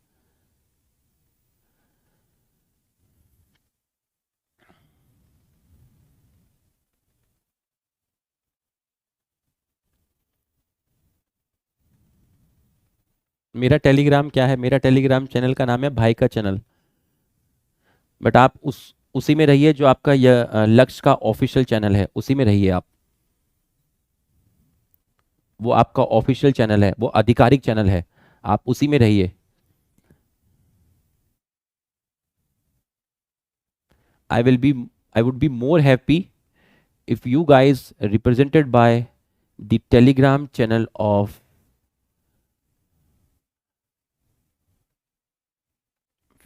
मेरा टेलीग्राम क्या है? मेरा टेलीग्राम चैनल का नाम है भाई का चैनल। बट आप उसी में रहिए जो आपका यह लक्ष्य का ऑफिशियल चैनल है, उसी में रहिए आप। वो आपका ऑफिशियल चैनल है, वो आधिकारिक चैनल है, आप उसी में रहिए। I will be I would be more happy if you guys represented by the Telegram channel of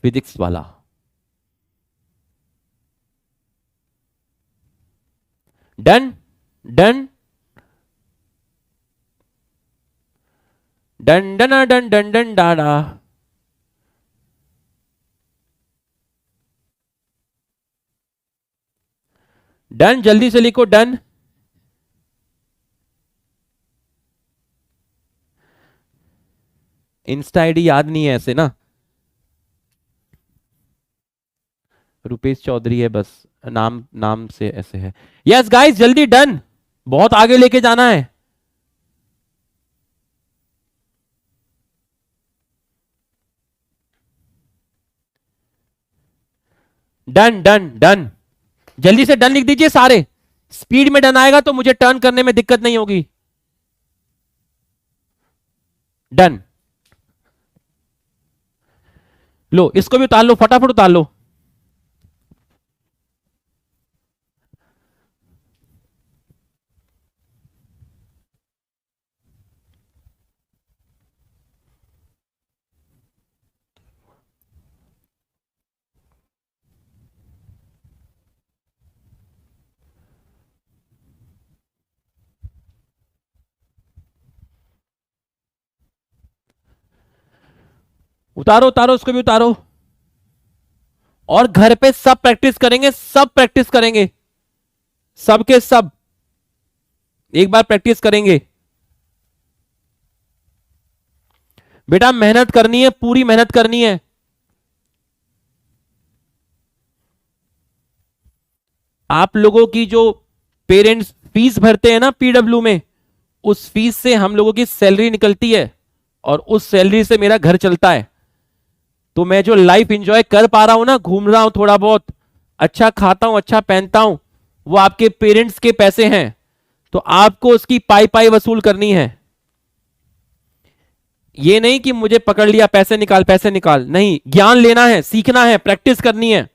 physics वाला। Done done done done done done done डाडा। डन, जल्दी से लिखो डन। इंस्टा आईडी याद नहीं है ऐसे ना? रुपेश चौधरी है बस, नाम नाम से ऐसे है। यस गाइस जल्दी डन, बहुत आगे लेके जाना है। डन डन डन, जल्दी से डन लिख दीजिए सारे, स्पीड में डन आएगा तो मुझे टर्न करने में दिक्कत नहीं होगी। डन, लो इसको भी उतार लो, फटाफट उतार लो। उतारो उतारो, उसको भी उतारो। और घर पे सब प्रैक्टिस करेंगे, सब प्रैक्टिस करेंगे, सब के सब एक बार प्रैक्टिस करेंगे। बेटा मेहनत करनी है, पूरी मेहनत करनी है। आप लोगों की जो पेरेंट्स फीस भरते हैं ना पीडब्ल्यू में, उस फीस से हम लोगों की सैलरी निकलती है और उस सैलरी से मेरा घर चलता है। तो मैं जो लाइफ एंजॉय कर पा रहा हूं ना, घूम रहा हूं थोड़ा बहुत, अच्छा खाता हूं, अच्छा पहनता हूं, वो आपके पेरेंट्स के पैसे हैं। तो आपको उसकी पाई पाई वसूल करनी है। ये नहीं कि मुझे पकड़ लिया पैसे निकाल पैसे निकाल, नहीं, ज्ञान लेना है, सीखना है, प्रैक्टिस करनी है,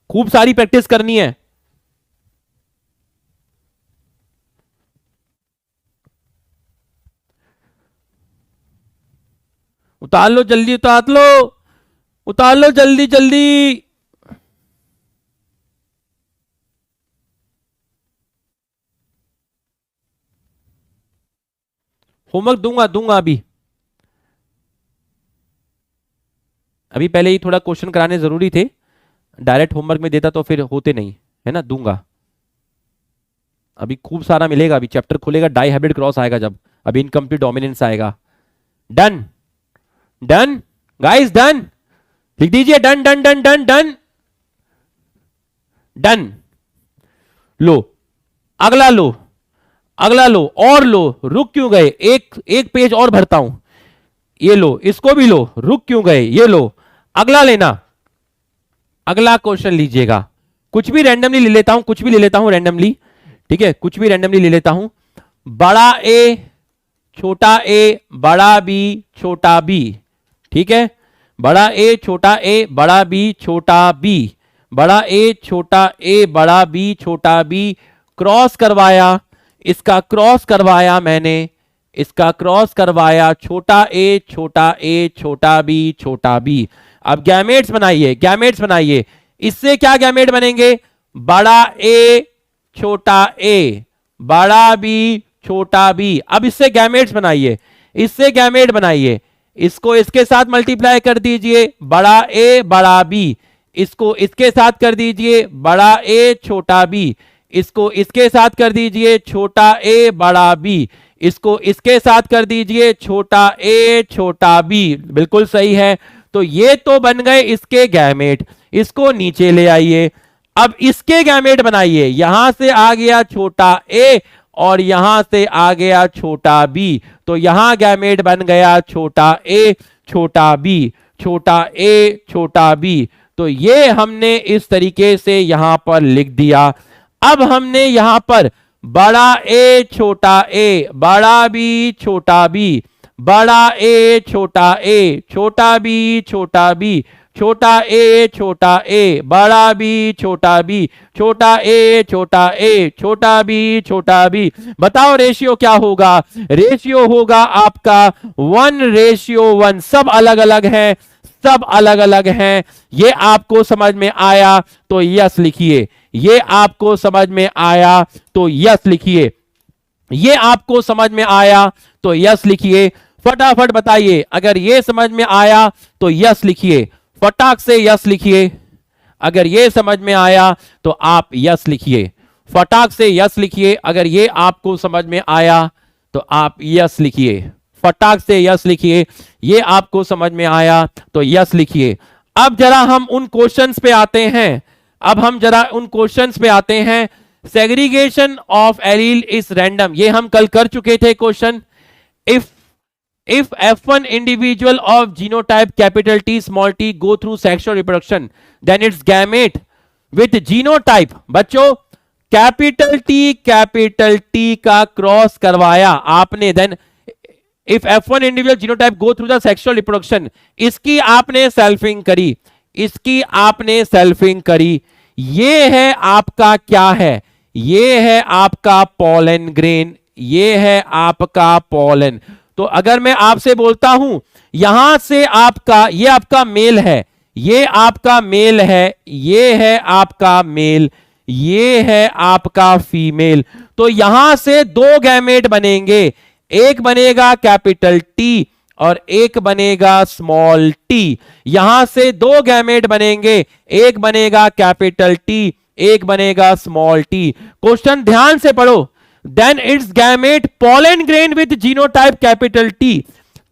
खूब सारी प्रैक्टिस करनी है। उतार लो जल्दी, उतार लो, उतार लो जल्दी जल्दी। होमवर्क दूंगा दूंगा अभी, अभी पहले ही थोड़ा क्वेश्चन कराने जरूरी थे, डायरेक्ट होमवर्क में देता तो फिर होते नहीं, है ना, दूंगा अभी खूब सारा मिलेगा। अभी चैप्टर खुलेगा, डाई हैबिट क्रॉस आएगा जब, अभी इनकम्प्लीट डोमिनेंस आएगा। डन डन गाइस, डन लिख दीजिए, done done done done done done. लो अगला लो, अगला लो, और लो, रुक क्यों गए, एक एक पेज और भरता हूं। ये लो, इसको भी लो, रुक क्यों गए, ये लो, अगला लेना, अगला क्वेश्चन लीजिएगा। कुछ भी रैंडमली ले लेता हूं, कुछ भी ले लेता हूं रैंडमली, ठीक है, कुछ भी रैंडमली ले लेता हूं। बड़ा ए छोटा ए बड़ा बी छोटा बी, ठीक है, बड़ा ए छोटा ए बड़ा बी छोटा बी, बड़ा ए छोटा ए बड़ा बी छोटा बी, क्रॉस करवाया, इसका क्रॉस करवाया मैंने, इसका क्रॉस करवाया, छोटा ए छोटा बी छोटा बी। अब गैमेट्स बनाइए, गैमेट्स बनाइए, इससे क्या गैमेट बनेंगे, बड़ा ए छोटा ए बड़ा बी छोटा बी। अब इससे गैमेट्स बनाइए, इससे गैमेट बनाइए, इसको इसके साथ मल्टीप्लाई कर दीजिए, बड़ा ए बड़ा बी, इसको इसके साथ कर दीजिए, बड़ा ए छोटा बी, इसको इसके साथ कर दीजिए, छोटा ए बड़ा बी, इसको इसके साथ कर दीजिए, छोटा ए छोटा बी। बिल्कुल सही है। तो ये तो बन गए इसके गैमेट, इसको नीचे ले आइए, अब इसके गैमेट बनाइए, यहां से आ गया छोटा ए और यहां से आ गया छोटा बी, तो यहां गैमेट बन गया छोटा ए छोटा बी, छोटा ए छोटा बी। तो ये हमने इस तरीके से यहां पर लिख दिया। अब हमने यहां पर बड़ा ए बड़ा बी छोटा बी, बड़ा ए छोटा बी छोटा बी, छोटा ए बड़ा बी छोटा बी, छोटा ए छोटा बी। बताओ रेशियो क्या होगा, रेशियो होगा आपका 1:1। सब अलग अलग है, सब अलग अलग हैं। ये आपको समझ में आया तो यस लिखिए, ये आपको समझ में आया तो यस लिखिए, ये आपको समझ में आया तो यस लिखिए। फटाफट बताइए, अगर ये समझ में आया तो यस लिखिए, फटाक से यस लिखिए। अगर ये समझ में आया तो आप यस लिखिए, फटाक से यस लिखिए। अगर ये आपको समझ में आया तो आप यस लिखिए, फटाक से यस लिखिए। ये आपको समझ में आया तो यस लिखिए। अब जरा हम उन क्वेश्चंस पे आते हैं, अब हम जरा उन क्वेश्चंस पे आते हैं। Segregation of allele is random, ये हम कल कर चुके थे question. If F1 individual of genotype capital T small t go through sexual reproduction, then its gamete with genotype, बच्चों कैपिटल टी का क्रॉस करवाया आपने, then if F1 individual genotype go through the sexual reproduction, इसकी आपने selfing करी, इसकी आपने selfing करी, ये है आपका क्या है, ये है आपका पोलन ग्रेन, ये है आपका पोलन। तो अगर मैं आपसे बोलता हूं यहां से आपका, ये आपका मेल है, ये आपका मेल है, ये है आपका मेल, ये है आपका फीमेल, तो यहां से दो गैमेट बनेंगे, एक बनेगा कैपिटल टी और एक बनेगा स्मॉल टी। यहां से दो गैमेट बनेंगे, एक बनेगा कैपिटल टी, एक बनेगा स्मॉल टी। क्वेश्चन ध्यान से पढ़ो, then its gamete pollen grain with genotype capital T.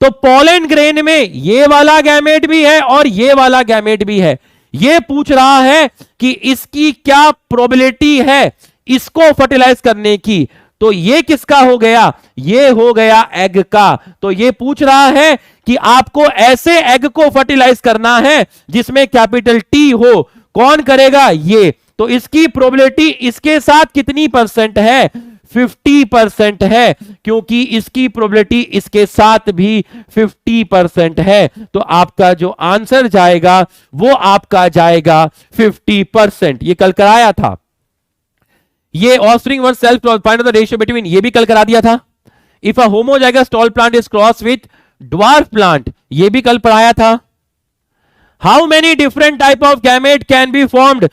तो पोलन ग्रेन में ये वाला गैमेट भी है और ये वाला गैमेट भी है। ये पूछ रहा है कि इसकी क्या प्रोबेबिलिटी है इसको फर्टिलाइज करने की। तो ये किसका हो गया, ये हो गया एग का। तो ये पूछ रहा है कि आपको ऐसे एग को फर्टिलाइज करना है जिसमें कैपिटल टी हो, कौन करेगा, ये। तो इसकी प्रोबेबिलिटी इसके साथ कितनी परसेंट है, 50% है, क्योंकि इसकी प्रोबेबिलिटी इसके साथ भी 50% है। तो आपका जो आंसर जाएगा वो आपका जाएगा 50%। ये कल कराया था, ये offspring one self find the ratio between, ये भी कल करा दिया था। If a homozygous tall plant is cross with dwarf plant, ये भी कल पढ़ाया था। How many different type of gamete can be formed,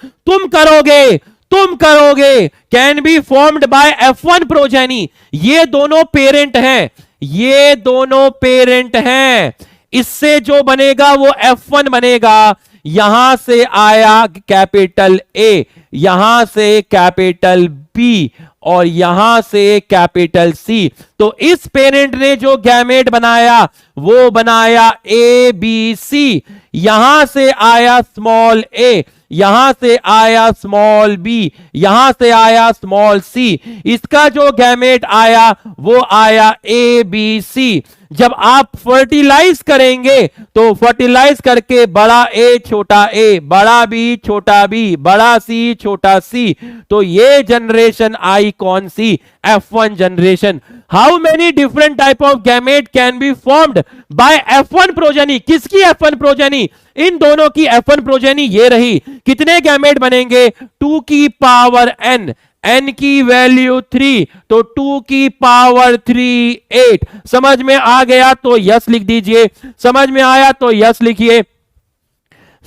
तुम करोगे can be formed by F1 progeny. ये दोनों पेरेंट हैं, ये दोनों पेरेंट हैं, इससे जो बनेगा वो F1 बनेगा। यहां से आया कैपिटल ए, यहां से कैपिटल बी और यहां से कैपिटल सी। तो इस पेरेंट ने जो गैमेट बनाया वो बनाया ए बी सी। यहां से आया स्मॉल ए, यहां से आया स्मॉल बी, यहां से आया स्मॉल सी। इसका जो गैमेट आया वो आया ए बी सी। जब आप फर्टिलाइज करेंगे तो फर्टिलाइज करके बड़ा ए छोटा ए, बड़ा बी छोटा बी, बड़ा सी छोटा सी, तो ये जनरेशन आई कौन सी, F1 generation. How many different type of gamete can be formed by F1 progeny, किसकी F1 प्रोजेनी, इन दोनों की F1 प्रोजेनी ये रही। कितने गैमेट बनेंगे, 2 की पावर n, n की वैल्यू 3, तो 2 की पावर 3 8। समझ में आ गया तो यस लिख दीजिए, समझ में आया तो यस लिखिए,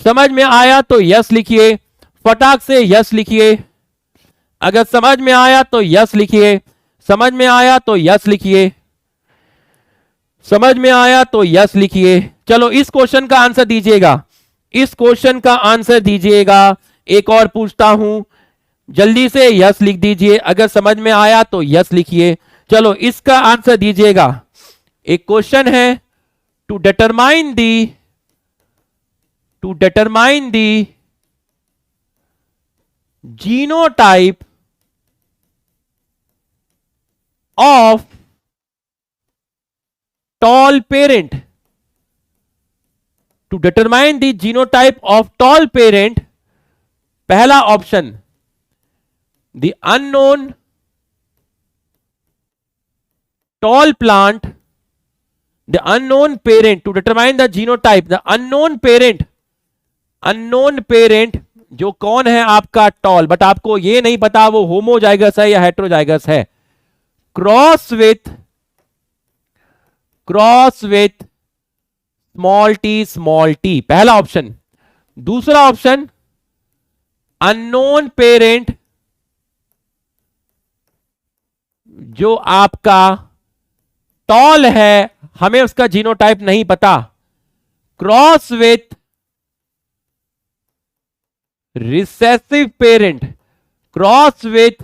समझ में आया तो यस लिखिए, फटाक से यस लिखिए। अगर समझ में आया तो यस लिखिए, समझ में आया तो यस लिखिए, समझ में आया तो यस लिखिए। चलो इस क्वेश्चन का आंसर दीजिएगा, इस क्वेश्चन का आंसर दीजिएगा। एक और पूछता हूं, जल्दी से यस लिख दीजिए, अगर समझ में आया तो यस लिखिए। चलो इसका आंसर दीजिएगा। एक क्वेश्चन है, to determine the genotype of tall parent, to determine the genotype of tall parent, पहला option the unknown tall plant, the unknown parent, to determine the genotype, the unknown parent जो कौन है आपका toll, but आपको ये नहीं पता वो होमोजाइगस है या हेटेरोजाइगस है, क्रॉस विथ स्मॉल टी, पहला ऑप्शन। दूसरा ऑप्शन अननोन पेरेंट जो आपका टॉल है, हमें उसका जीनोटाइप नहीं पता, cross with recessive parent, cross with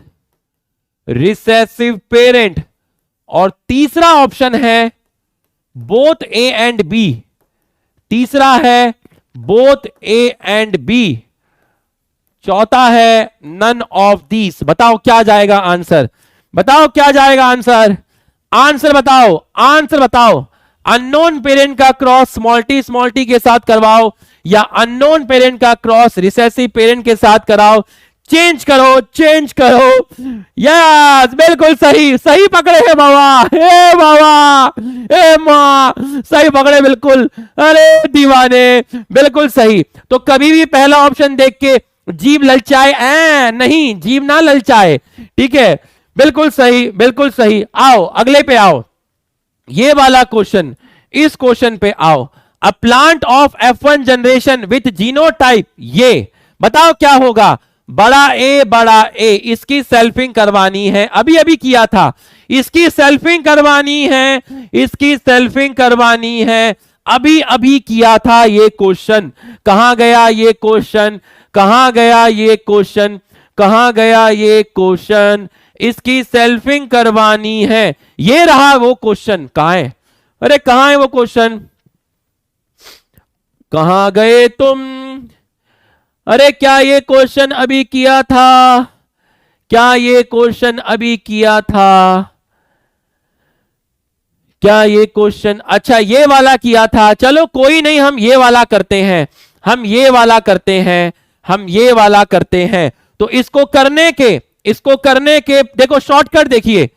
recessive parent. और तीसरा ऑप्शन है बोथ ए एंड बी, तीसरा है बोथ ए एंड बी, चौथा है नन ऑफ दीस। बताओ क्या जाएगा आंसर, बताओ क्या जाएगा आंसर, आंसर बताओ, आंसर बताओ। अननोन पेरेंट का क्रॉस स्मॉल टी के साथ करवाओ, या अननोन पेरेंट का क्रॉस रिसेसिव पेरेंट के साथ कराओ। चेंज करो, चेंज करो। यस, बिल्कुल सही, सही पकड़े हैं बाबा, हे बाबा, हे माँ, सही पकड़े बिल्कुल। अरे दीवाने, बिल्कुल सही। तो कभी भी पहला ऑप्शन देख के जीभ ललचाए नहीं, जीभ ना ललचाए, ठीक है, बिल्कुल सही, बिल्कुल सही। आओ अगले पे आओ, ये वाला क्वेश्चन, इस क्वेश्चन पे आओ। A plant of F1 generation with genotype, ये बताओ क्या होगा। बड़ा ए, इसकी सेल्फिंग करवानी है, अभी अभी किया था, इसकी सेल्फिंग करवानी है, इसकी सेल्फिंग करवानी है, अभी अभी किया था ये क्वेश्चन। कहां गया ये क्वेश्चन, कहां गया ये क्वेश्चन, कहां गया ये क्वेश्चन। इसकी सेल्फिंग करवानी है, ये रहा वो क्वेश्चन। कहां है, अरे कहां है वो क्वेश्चन, कहां गए तुम। अरे क्या ये क्वेश्चन अभी किया था, क्या ये क्वेश्चन अभी किया था, क्या ये क्वेश्चन, अच्छा ये वाला किया था। चलो कोई नहीं, हम ये वाला करते हैं, हम ये वाला करते हैं, हम ये वाला करते हैं। तो इसको करने के, इसको करने के देखो शॉर्टकट देखिए,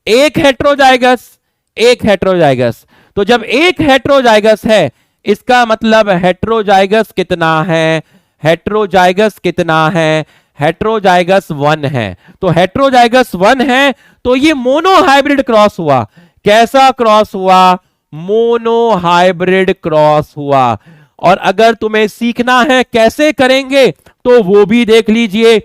एक हेट्रोजाइगस, एक हेट्रोजाइगस। तो जब एक हेट्रोजाइगस है, इसका मतलब हेट्रोजाइगस कितना है, हेट्रोजाइगस कितना है, हेट्रोजाइगस 1 है। तो हेट्रोजाइगस 1 है, तो ये मोनो हाइब्रिड क्रॉस हुआ। कैसा क्रॉस हुआ, मोनो हाइब्रिड क्रॉस हुआ। और अगर तुम्हें सीखना है कैसे करेंगे, तो वो भी देख लीजिए।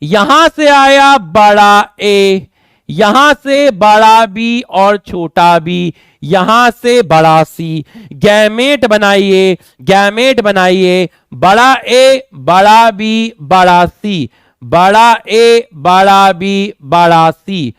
यहां से आया बड़ा ए, यहां से बड़ा बी और छोटा बी, यहां से बड़ा सी, गैमेट बनाइए, गैमेट बनाइए। बड़ा ए, बड़ा बी, बड़ा सी, बड़ा ए, बड़ा बी, बड़ा सी।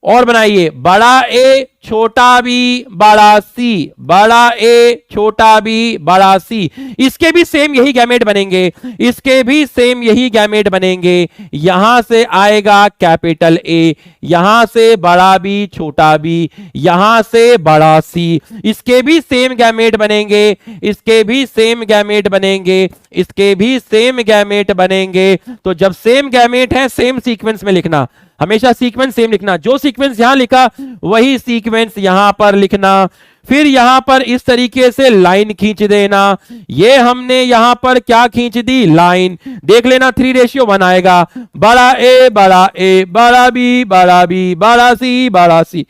और बनाइए, बड़ा ए, छोटा बी, बड़ा सी, बड़ा ए, छोटा बी, बड़ा सी। इसके भी सेम यही गैमेट बनेंगे, इसके भी सेम यही गैमेट बनेंगे। यहां से आएगा कैपिटल ए, यहां से बड़ा बी, छोटा बी, यहां से बड़ा सी। इसके भी सेम गैमेट बनेंगे, इसके भी सेम गैमेट बनेंगे, इसके भी सेम गैमेट बनेंगे। तो जब सेम गैमेट है, सेम सीक्वेंस में लिखना, हमेशा सीक्वेंस सेम लिखना। जो सीक्वेंस यहां लिखा वही सीक्वेंस यहां पर लिखना। फिर यहां पर इस तरीके से लाइन खींच देना। ये हमने यहां पर क्या खींच दी, लाइन। देख लेना 3:1 आएगा। बड़ा ए, बड़ा ए, बड़ा बी, बड़ा बी, बड़ा सी, बड़ा सी,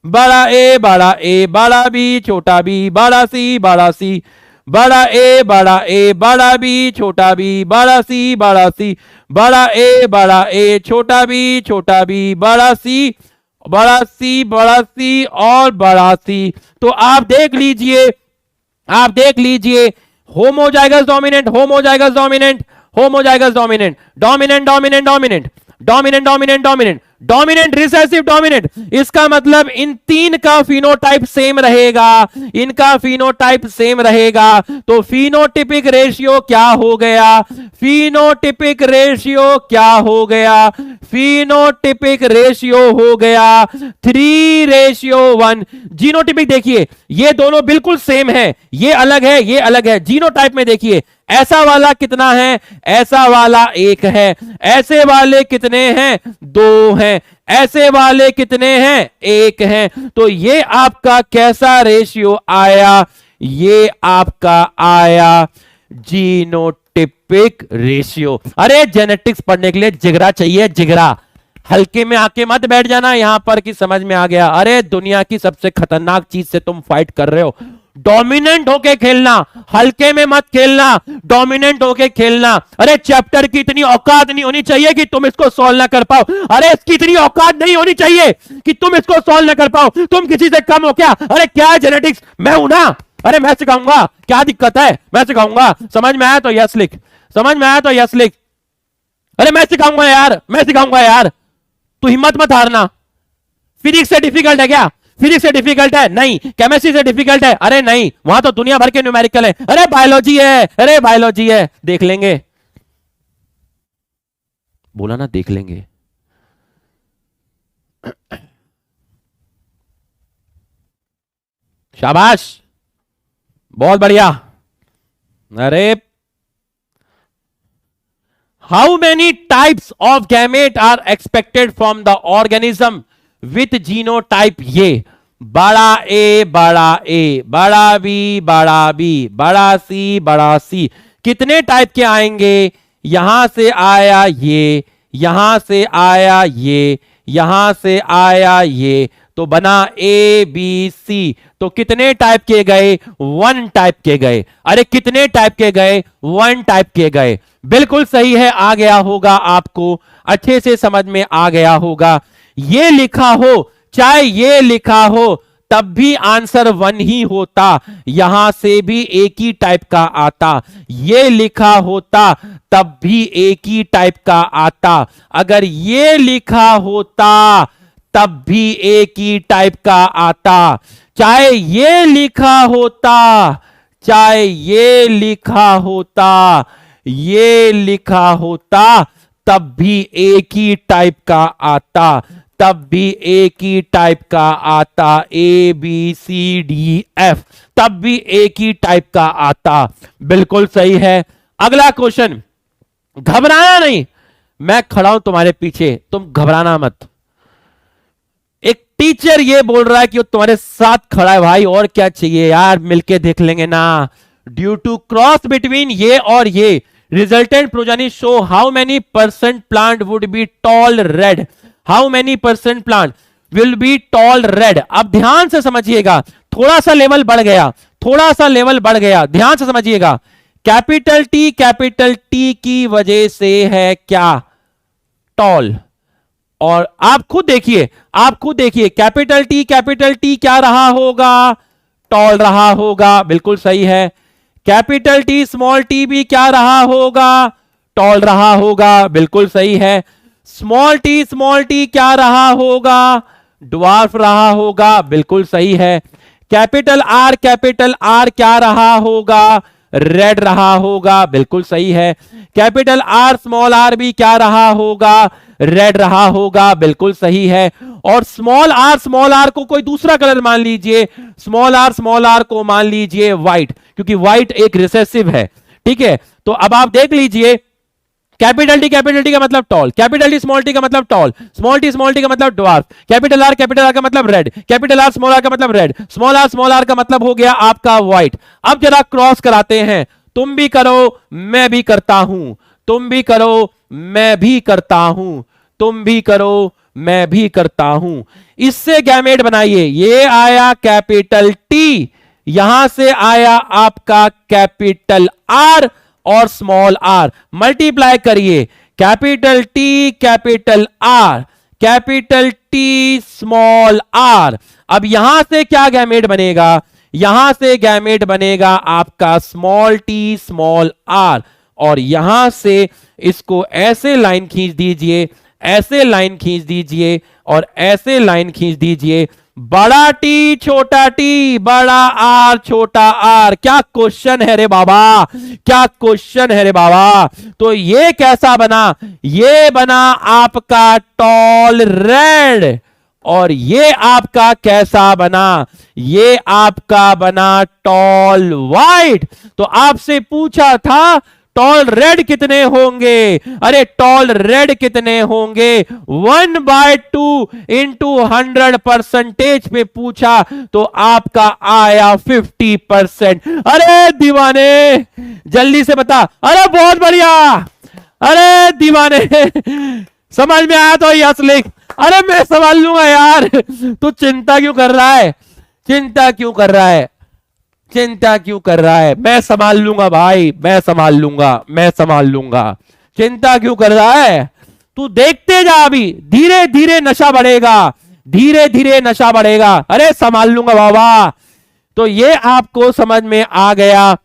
बड़ा ए, बड़ा ए, बड़ा बी, छोटा बी, बड़ा सी, बड़ा सी, बड़ा ए, बड़ा ए, बड़ा बी, छोटा बी, बड़ा सी, बड़ा सी, बड़ा ए, बड़ा ए, छोटा बी, छोटा बी, बड़ा सी, बड़ा सी, बड़ा सी और बड़ा सी। तो आप देख लीजिए, आप देख लीजिए, homozygous dominant, homozygous dominant, homozygous dominant, dominant dominant dominant, dominant dominant dominant, dominant recessive dominant. इसका मतलब इन तीन का फिनोटाइप सेम रहेगा, इनका फिनोटाइप सेम रहेगा। तो फिनोटिपिक रेशियो क्या हो गया, फिनोटिपिक रेशियो क्या हो गया, फिनोटिपिक रेशियो हो गया 3:1। जीनोटिपिक देखिए, ये दोनों बिल्कुल सेम है, ये अलग है, ये अलग है। जीनोटाइप में देखिए, ऐसा वाला कितना है, ऐसा वाला 1 है, ऐसे वाले कितने हैं, 2 हैं, ऐसे वाले कितने हैं, 1 हैं। तो ये आपका कैसा रेशियो आया, ये आपका आया जीनोटिपिक रेशियो। अरे जेनेटिक्स पढ़ने के लिए जिगरा चाहिए, जिगरा। हल्के में आके मत बैठ जाना यहां पर कि समझ में आ गया। अरे दुनिया की सबसे खतरनाक चीज से तुम फाइट कर रहे हो। डोमिनेंट होके खेलना, हल्के में मत खेलना, डोमिनेंट होके खेलना। अरे चैप्टर की इतनी औकात नहीं होनी चाहिए कि तुम इसको सॉल्व ना कर पाओ। अरे इसकी इतनी औकात नहीं होनी चाहिए कि तुम इसको सॉल्व ना कर पाओ। तुम किसी से कम हो क्या? अरे क्या है जेनेटिक्स, मैं हूं ना। अरे मैं सिखाऊंगा, क्या दिक्कत है, मैं सिखाऊंगा। समझ में आया तो यस लिख, समझ में आया तो यस लिख। अरे मैं सिखाऊंगा यार, मैं सिखाऊंगा यार, तू हिम्मत मत हारना। फिजिक्स से डिफिकल्ट है क्या? फिजिक्स से डिफिकल्ट है? नहीं। केमिस्ट्री से डिफिकल्ट है? अरे नहीं, वहां तो दुनिया भर के न्यूमेरिकल है। अरे बायोलॉजी है, अरे बायोलॉजी है, देख लेंगे। बोला ना देख लेंगे। शाबाश, बहुत बढ़िया। अरे, how many types of gamete are expected from the organism with genotype ये? बड़ा ए, बड़ा ए, बड़ा बी, बड़ा बी, बड़ा सी, बड़ा सी, कितने टाइप के आएंगे? यहां से आया ये, यहां से आया ये, यहां से आया ये, तो बना ए बी सी। तो कितने टाइप के गए? 1 टाइप के गए। अरे कितने टाइप के गए? 1 टाइप के गए। बिल्कुल सही है, आ गया होगा आपको, अच्छे से समझ में आ गया होगा। ये लिखा हो चाहे ये लिखा हो तब भी आंसर 1 ही होता, यहां से भी एक ही टाइप का आता। ये लिखा होता तब भी एक ही टाइप का आता, अगर ये लिखा होता तब भी एक ही टाइप का आता। चाहे ये लिखा होता, चाहे ये लिखा होता, ये लिखा होता, तब भी एक ही टाइप का आता, तब भी एक ही टाइप का आता। A B C D F, तब भी एक ही टाइप का आता। बिल्कुल सही है। अगला क्वेश्चन, घबराना नहीं, मैं खड़ा हूं तुम्हारे पीछे, तुम घबराना मत। एक टीचर ये बोल रहा है कि वो तुम्हारे साथ खड़ा है भाई, और क्या चाहिए यार, मिलके देख लेंगे ना। ड्यू टू क्रॉस बिटवीन ये और ये, resultant progeny show how many percent plant would be toll red. How many percent plant will be toll red. अब ध्यान से समझिएगा, थोड़ा सा लेवल बढ़ गया, थोड़ा सा लेवल बढ़ गया, ध्यान से समझिएगा। कैपिटल टी की वजह से है क्या? टॉल। और आप खुद देखिए, आप खुद देखिए, कैपिटल टी क्या रहा होगा? टॉल रहा होगा। बिल्कुल सही है। कैपिटल टी स्मॉल टी भी क्या रहा होगा? टॉल रहा होगा। बिल्कुल सही है। स्मॉल टी क्या रहा होगा? ड्वार्फ रहा होगा। बिल्कुल सही है। कैपिटल आर क्या रहा होगा? रेड रहा होगा। बिल्कुल सही है। कैपिटल आर स्मॉल आर भी क्या रहा होगा? रेड रहा होगा। बिल्कुल सही है। और स्मॉल आर को कोई दूसरा कलर मान लीजिए, स्मॉल आर को मान लीजिए व्हाइट, क्योंकि व्हाइट एक रिसेसिव है। ठीक है, तो अब आप देख लीजिए, कैपिटल टी का मतलब tall, capital T small T का मतलब टॉल, स्मॉल टी का मतलब ड्वार्फ, कैपिटल आर का मतलब रेड, कैपिटल आर का मतलब रेड, स्मॉल आर का मतलब हो गया आपका व्हाइट। अब जरा क्रॉस कराते हैं, तुम भी करो मैं भी करता हूं, तुम भी करो मैं भी करता हूं, तुम भी करो मैं भी करता हूं। इससे गैमेट बनाइए। ये आया कैपिटल टी, यहां से आया आपका कैपिटल आर और स्मॉल आर, मल्टीप्लाई करिए। Capital R, capital T small R. अब यहां से क्या गैमेट बनेगा? यहां से गैमेट बनेगा आपका स्मॉल टी स्मॉल आर, और यहां से इसको ऐसे लाइन खींच दीजिए, ऐसे लाइन खींच दीजिए, और ऐसे लाइन खींच दीजिए। बड़ा टी छोटा टी, बड़ा आर छोटा आर। क्या क्वेश्चन है रे बाबा, क्या क्वेश्चन है रे बाबा। तो ये कैसा बना? ये बना आपका टॉल रेड, और ये आपका कैसा बना? ये आपका बना टॉल व्हाइट। तो आपसे पूछा था टॉल रेड कितने होंगे? अरे टॉल रेड कितने होंगे? 1/2 इंटू 100% पे पूछा, तो आपका आया 50%। अरे दीवाने जल्दी से बता। अरे बहुत बढ़िया, अरे दीवाने समझ में आया तो यस लिख। अरे मैं संभाल लूंगा यार, तू चिंता क्यों कर रहा है? चिंता क्यों कर रहा है? चिंता क्यों कर रहा है? मैं संभाल लूंगा भाई, मैं संभाल लूंगा, मैं संभाल लूंगा। चिंता क्यों कर रहा है? तू देखते जा, अभी धीरे धीरे नशा बढ़ेगा, धीरे धीरे नशा बढ़ेगा। अरे संभाल लूंगा बाबा। तो ये आपको समझ में आ गया।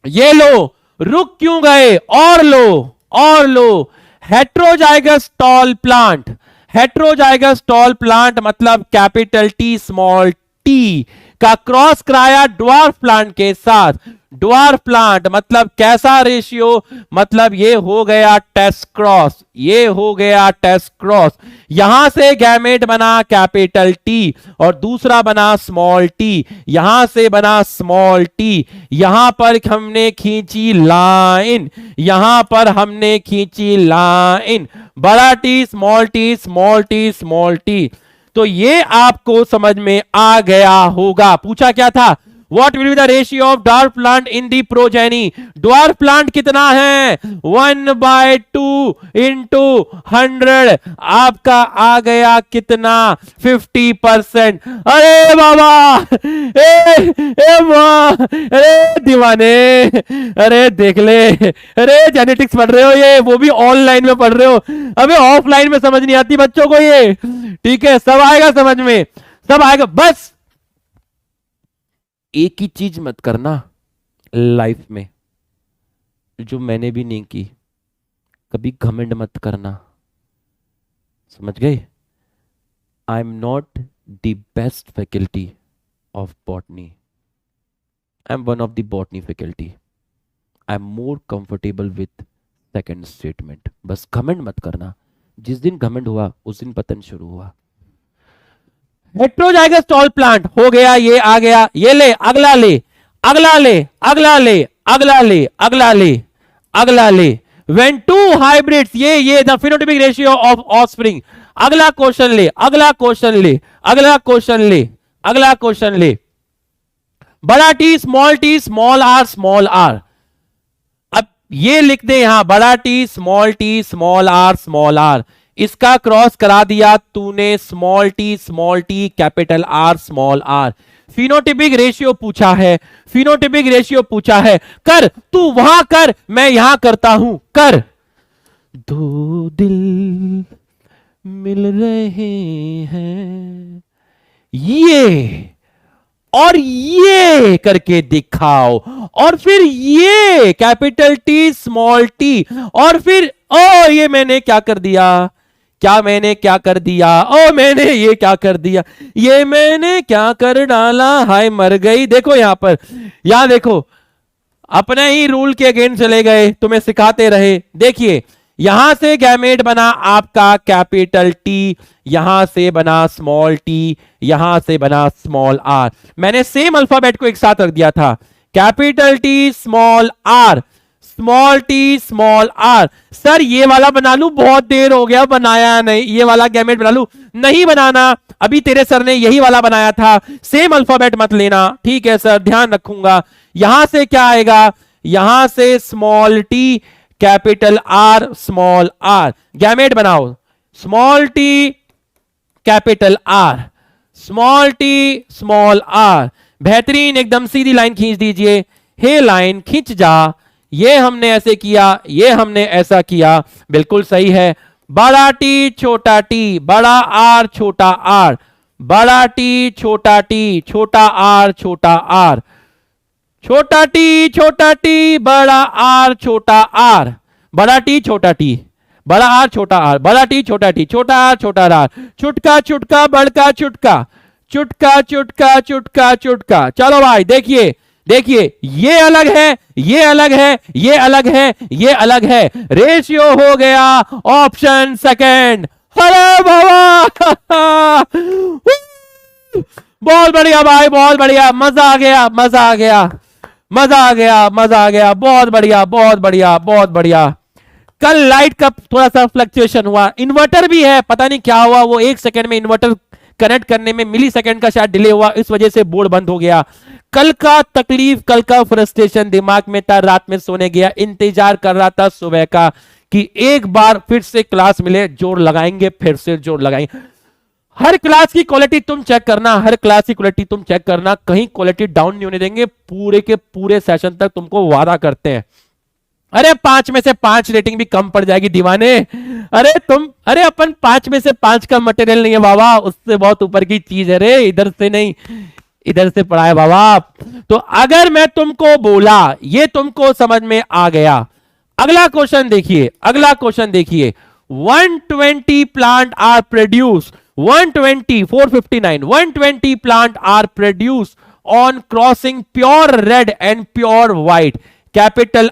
ये लो, रुक क्यों गए? और लो, और लो। Heterozygous tall plant, heterozygous tall plant मतलब कैपिटल टी स्मॉल टी का क्रॉस कराया ड्वार्फ प्लांट के साथ। ड्वार्फ प्लांट मतलब कैसा रेशियो, मतलब ये हो गया टेस्ट क्रॉस, ये हो गया टेस्ट क्रॉस। यहां से गैमेट बना कैपिटल टी और दूसरा बना स्मॉल टी, यहां से बना स्मॉल टी, यहां पर हमने खींची लाइन, यहां पर हमने खींची लाइन, बड़ा T small T small T small T. तो ये आपको समझ में आ गया होगा। पूछा क्या था, What will be the ratio of dwarf plant in the progeny? Dwarf plant कितना है, 1/2 into 100, आपका आ गया कितना, 50%। अरे बाबा, ए माँ, अरे दीवाने, अरे देख ले, अरे जेनेटिक्स पढ़ रहे हो ये, वो भी ऑनलाइन में पढ़ रहे हो, अबे ऑफलाइन में समझ नहीं आती बच्चों को ये। ठीक है, सब आएगा समझ में, सब आएगा। बस एक ही चीज मत करना लाइफ में जो मैंने भी नहीं की, कभी घमंड मत करना, समझ गए। I am not the best faculty of botany, I am one of the botany faculty, I am more comfortable with second statement. बस घमंड मत करना, जिस दिन घमंड हुआ उस दिन पतन शुरू हुआ। हेट्रोजाइगस टॉल प्लांट हो गया, ये आ गया, ये ले, अगला ले, अगला ले, अगला ले, अगला ले, अगला ले, अगला ले। When two hybrids, ये the phenotypic ratio of offspring. अगला क्वेश्चन ले, अगला क्वेश्चन ले, अगला क्वेश्चन ले, अगला क्वेश्चन ले। बड़ा T small R small R. अब ये लिख दे यहां, बड़ा टी स्मॉल आर, इसका क्रॉस करा दिया तूने, small T capital R small R. Phenotypic ratio पूछा है, फिनोटिपिक रेशियो पूछा है, कर तू वहां कर, मैं यहां करता हूं, कर। दो दिल मिल रहे हैं, ये और ये करके दिखाओ, और फिर ये कैपिटल टी स्मॉल टी, और फिर ओ ये मैंने क्या कर दिया, क्या मैंने क्या कर दिया, ओ मैंने ये क्या कर दिया, ये मैंने क्या कर डाला, हाय मर गई। देखो यहां पर, यहां देखो, अपने ही रूल के अगेंस्ट चले गए, तुम्हें सिखाते रहे। देखिए यहां से गैमेट बना आपका कैपिटल टी, यहां से बना स्मॉल टी, यहां से बना स्मॉल आर। मैंने सेम अल्फाबेट को एक साथ रख दिया था, capital T small R, small T small R. Sir ये वाला बना लू, बहुत देर हो गया बनाया नहीं, ये वाला गैमेट बना लू, नहीं बनाना, अभी तेरे सर ने यही वाला बनाया था, सेम अल्फाबेट मत लेना। ठीक है सर, ध्यान रखूंगा। यहां से क्या आएगा, यहां से small T capital R small R, gamete बनाओ, small T capital R, small T small R. बेहतरीन, एकदम सीधी लाइन खींच दीजिए, हे लाइन खींच जा, ये हमने ऐसे किया, ये हमने ऐसा किया, बिल्कुल सही है। बड़ा टी छोटा टी, बड़ा आर छोटा आर, बड़ा टी छोटा टी, छोटा आर छोटा आर, छोटा टी बड़ा आर छोटा आर, बड़ा टी छोटा टी, बड़ा आर छोटा आर, बड़ा टी छोटा टी, छोटा आर छोटा आर, छुटका छुटका बड़का छुटका, चुटका चुटका चुटका चुटका। चलो भाई देखिए, देखिए ये अलग है, ये अलग है, ये अलग है, ये अलग है, रेशियो हो गया ऑप्शन सेकंड। अरे बाबा बहुत बढ़िया भाई, बहुत बढ़िया, मजा आ गया, मजा आ गया, मजा आ गया, मजा आ गया, बहुत बढ़िया, बहुत बढ़िया, बहुत बढ़िया। कल लाइट का थोड़ा सा फ्लक्चुएशन हुआ, इन्वर्टर भी है, पता नहीं क्या हुआ, वो 1 सेकंड में इन्वर्टर कनेक्ट करने में मिली सेकंड का शायद डिले हुआ, इस वजह से बोर्ड बंद हो गया। कल का तकलीफ, कल का फ्रस्ट्रेशन दिमाग में था, रात में सोने गया, इंतजार कर रहा था सुबह का कि एक बार फिर से क्लास मिले, जोर लगाएंगे, फिर से जोर लगाएंगे। हर क्लास की क्वालिटी तुम चेक करना, हर क्लास की क्वालिटी तुम चेक करना, कहीं क्वालिटी डाउन नहीं होने देंगे, पूरे के पूरे सेशन तक तुमको वादा करते हैं। अरे 5 में से 5 रेटिंग भी कम पड़ जाएगी दीवाने, अरे अपन 5 में से 5 का मटेरियल नहीं है बाबा, उससे बहुत ऊपर की चीज है रे, इधर से नहीं, इधर से पढ़ा है बाबा। तो अगर मैं तुमको बोला, ये तुमको समझ में आ गया। अगला क्वेश्चन देखिए, अगला क्वेश्चन देखिए, 120 plant are produce, 120 459 120 plant are produce on crossing pure red and pure white. Capital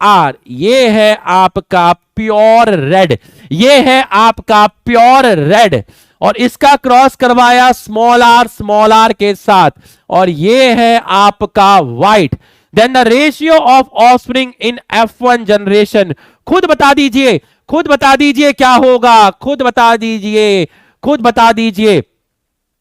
R, ये है आपका प्योर रेड, ये है आपका प्योर रेड, और इसका क्रॉस करवाया स्मॉल आर के साथ, और ये है आपका white. Then the ratio of offspring in F1 generation, खुद बता दीजिए, खुद बता दीजिए क्या होगा, खुद बता दीजिए, खुद बता दीजिए,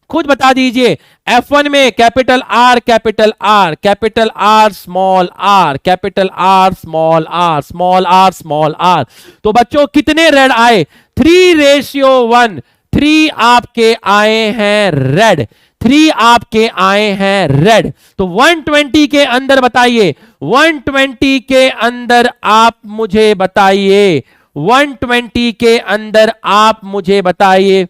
खुद बता दीजिए। F1 में capital R, capital R, capital R, small R, capital R, small R, small R, small R. तो बच्चों कितने रेड आए? 3:1, 3 आपके आए हैं रेड, 3 आपके आए हैं रेड। तो 120 के अंदर बताइए, 120 के अंदर आप मुझे बताइए, 120 के अंदर आप मुझे बताइए,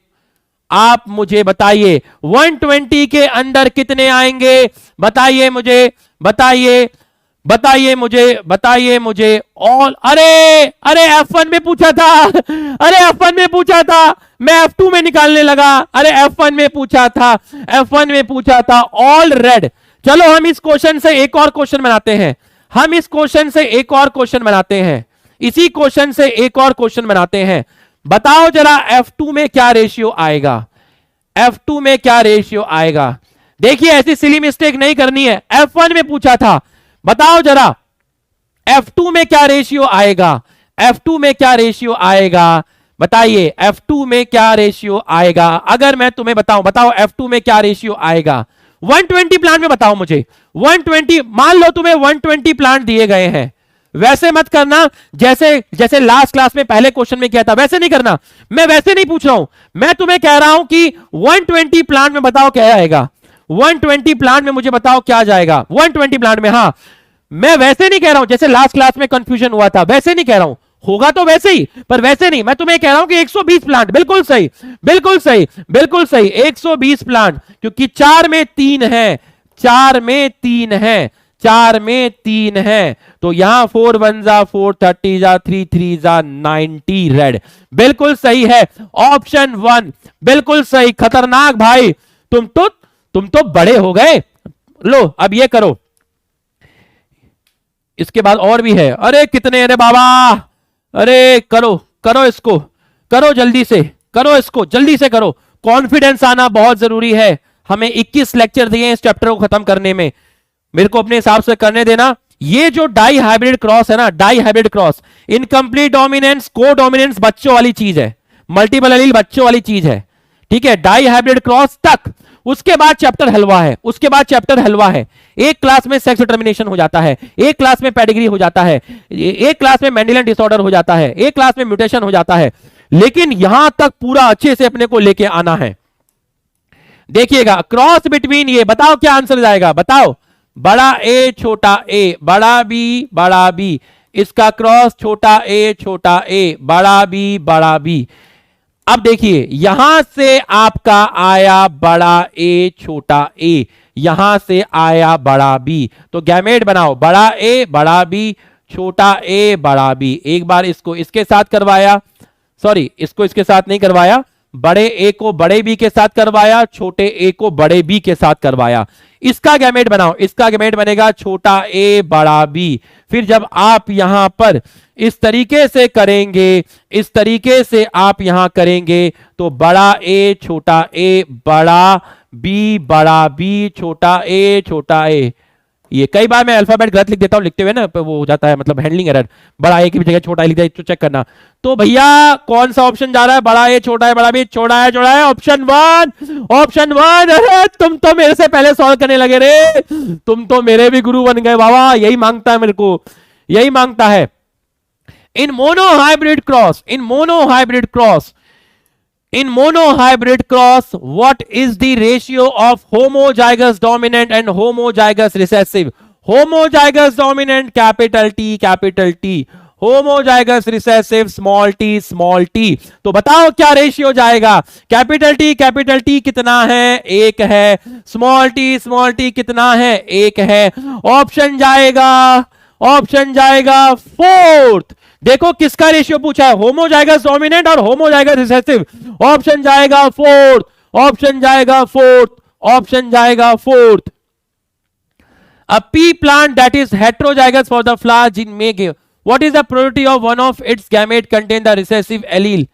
आप मुझे बताइए 120 के अंदर कितने आएंगे? बताइए मुझे, बताइए, बताइए मुझे, बताइए मुझे। ऑल, अरे F1 में पूछा था, अरे F1 में पूछा था, मैं F2 में निकालने लगा। अरे F1 में पूछा था, F1 में पूछा था ऑल रेड। चलो हम इस क्वेश्चन से एक और क्वेश्चन बनाते हैं, हम इस क्वेश्चन से एक और क्वेश्चन बनाते हैं, इसी क्वेश्चन से एक और क्वेश्चन बनाते हैं। बताओ जरा F2 में क्या रेशियो आएगा, F2 में क्या रेशियो आएगा? देखिए ऐसी सिली मिस्टेक नहीं करनी है, F1 में पूछा था, बताओ जरा F2 में क्या रेशियो आएगा, F2 में क्या रेशियो आएगा? बताइए F2 में क्या रेशियो आएगा? अगर मैं तुम्हें बताऊं, बताओ F2 में क्या रेशियो आएगा? 120 प्लांट में बताओ मुझे, 120, मान लो तुम्हें 120 प्लांट दिए गए हैं, वैसे मत करना जैसे जैसे लास्ट क्लास में पहले क्वेश्चन में किया था, वैसे नहीं करना। मैं वैसे नहीं पूछ रहा हूं, मैं तुम्हें कह रहा हूं कि 120 प्लांट में बताओ क्या आएगा, 120 प्लांट में मुझे बताओ क्या जाएगा 120 प्लांट में। हां, मैं वैसे नहीं कह रहा हूं जैसे लास्ट क्लास में कंफ्यूजन हुआ था, वैसे नहीं कह रहा हूं, होगा तो वैसे ही, पर वैसे नहीं। मैं तुम्हें कह रहा हूं कि 120 प्लांट, बिल्कुल सही, बिल्कुल सही, बिल्कुल सही, 120 प्लांट, क्योंकि 4 में 3 है, 4 में 3 है, 4 में 3 है, तो यहां 4 1 जा 4, 30 जा 3 3 जा 90 रेड। बिल्कुल सही है, ऑप्शन 1 बिल्कुल सही। खतरनाक भाई, तुम तो बड़े हो गए। लो अब ये करो, इसके बाद और भी है। अरे कितने, अरे बाबा, अरे करो करो इसको, करो जल्दी से, करो इसको जल्दी से करो। कॉन्फिडेंस आना बहुत जरूरी है। हमें 21 लेक्चर दिए इस चैप्टर को खत्म करने में, मेरे को अपने हिसाब से करने देना। ये जो डाई हाइब्रिड क्रॉस है ना, dihybrid cross, incomplete dominance, codominance बच्चों वाली चीज है, मल्टीपल एलील बच्चों वाली चीज है, ठीक है, डाई हाइब्रिड क्रॉस तक। उसके बाद चैप्टर हलवा है, उसके बाद चैप्टर हलवा है। एक क्लास में सेक्स डिटर्मिनेशन हो जाता है, एक क्लास में पेडिग्री हो जाता है, एक क्लास में मेंडेलियन डिसऑर्डर हो जाता है, एक क्लास में म्यूटेशन हो जाता है, लेकिन यहां तक पूरा अच्छे से अपने को लेके आना है। देखिएगा क्रॉस बिटवीन, ये बताओ क्या आंसर जाएगा, बताओ। बड़ा ए छोटा ए, बड़ा बी, इसका क्रॉस छोटा ए, बड़ा बी। अब देखिए यहां से आपका आया बड़ा ए छोटा ए, यहां से आया बड़ा बी, तो गैमेट बनाओ, बड़ा बी, छोटा ए, बड़ा बी। एक बार इसको इसके साथ करवाया, सॉरी इसको इसके साथ नहीं करवाया, बड़े ए को बड़े बी के साथ करवाया, छोटे ए को बड़े बी के साथ करवाया। इसका गैमेट बनाओ, इसका गैमेट बनेगा छोटा ए बड़ा बी। फिर जब आप यहां पर इस तरीके से करेंगे, इस तरीके से आप यहां करेंगे, तो बड़ा ए छोटा ए, बड़ा बी छोटा ए। ये कई बार मैं अल्फाबेट गलत लिख देता हूं, लिखते हुए ना वो हो जाता है, मतलब हैंडलिंग एरर, बड़ा ए की जगह छोटा ए लिख दिया, तो चेक करना। तो भैया कौन सा ऑप्शन जा रहा है, बड़ा ए छोटा है, बड़ा बी छोटा है, ऑप्शन 1, ऑप्शन 1। अरे तुम तो मेरे से पहले सॉल्व करने लगे रे, तुम तो मेरे भी गुरु बन गए बाबा, यही मांगता है मेरे को, यही मांगता है। In monohybrid cross, what is the ratio of homozygous dominant and homozygous recessive? Homozygous dominant capital T, homozygous recessive small t। तो बताओ क्या रेशियो जाएगा? कैपिटल टी कितना है? 1 है। स्मॉल टी कितना है? 1 है। ऑप्शन जाएगा 4th। देखो किसका रेशियो पूछा है, होमोजाइगस डोमिनेंट और होमोजाइगस रिसेसिव। ऑप्शन जाएगा 4th, ऑप्शन जाएगा 4th, ऑप्शन जाएगा fourth. A pea plant that is heterozygous for the flower gene may give. What is the probability of one of its gamete contain the recessive allele,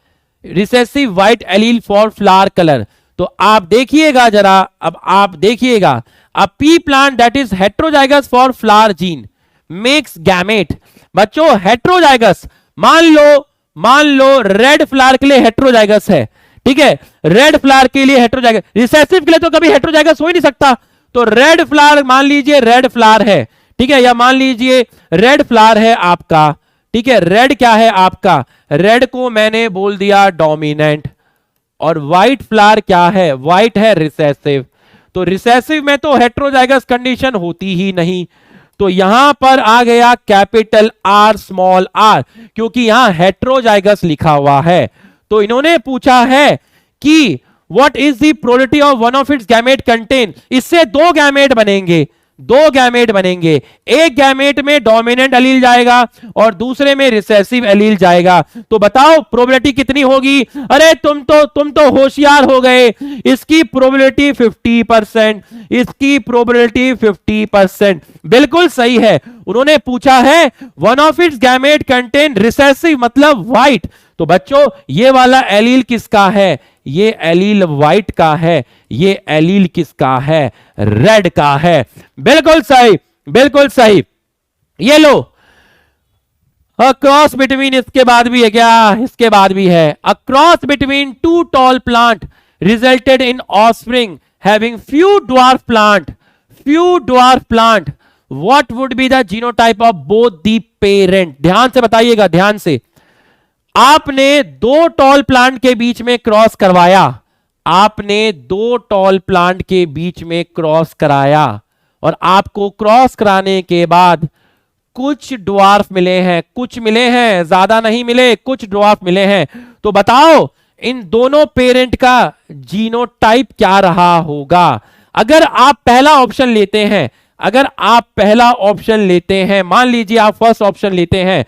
recessive white allele for flower color? तो आप देखिएगा जरा, अब आप देखिएगा, a pea plant that is heterozygous for flower gene makes gamete. बच्चों heterozygous, मान लो red flower के लिए हेट्रोजाइगस है, ठीक है, रेड फ्लावर के लिए हेट्रोजाइगस, रिसेसिव के लिए तो कभी हेट्रोजाइगस हो ही नहीं सकता। तो रेड फ्लावर, मान लीजिए रेड फ्लावर है, ठीक है, या मान लीजिए रेड फ्लावर है आपका, ठीक है, रेड क्या है आपका, रेड को मैंने बोल दिया डोमिनेंट, और व्हाइट फ्लावर क्या है, व्हाइट है रिसेसिव। तो रिसेसिव में तो हेट्रोजाइगस कंडीशन होती ही नहीं, तो यहां पर आ गया कैपिटल आर स्मॉल आर, क्योंकि यहां हेट्रोजाइगस लिखा हुआ है। तो इन्होंने पूछा है कि what is the probability of one of its gamete contain, इससे दो गैमेट बनेंगे, दो गैमेट बनेंगे, एक गैमेट में डोमिनेंट एलील जाएगा और दूसरे में रिसेसिव एलील जाएगा। तो बताओ प्रोबेबिलिटी कितनी होगी? अरे तुम तो होशियार हो गए, इसकी प्रोबेबिलिटी 50%, इसकी प्रोबेबिलिटी 50%, बिल्कुल सही है। उन्होंने पूछा है one of its gamete contain recessive मतलब व्हाइट, तो बच्चों ये वाला एलील किसका है? ये एलील व्हाइट का है, ये एलील किसका है? रेड का है। बिल्कुल सही, बिल्कुल सही। ये लो, क्रॉस बिटवीन, इसके बाद भी है क्या? इसके बाद भी है। A cross between two tall plant resulted in offspring having few dwarf plant, few dwarf plant, what would be the genotype of both the parent? ध्यान से बताइएगा, ध्यान से। आपने दो टॉल प्लांट के बीच में क्रॉस करवाया, आपने दो टॉल प्लांट के बीच में क्रॉस कराया, और आपको क्रॉस कराने के बाद कुछ ड्वार्फ मिले हैं, कुछ मिले हैं, ज्यादा नहीं मिले, कुछ ड्वार्फ मिले हैं। तो बताओ इन दोनों पेरेंट का जीनोटाइप क्या रहा होगा? अगर आप पहला ऑप्शन लेते हैं, अगर आप पहला ऑप्शन लेते हैं, मान लीजिए आप फर्स्ट ऑप्शन लेते हैं,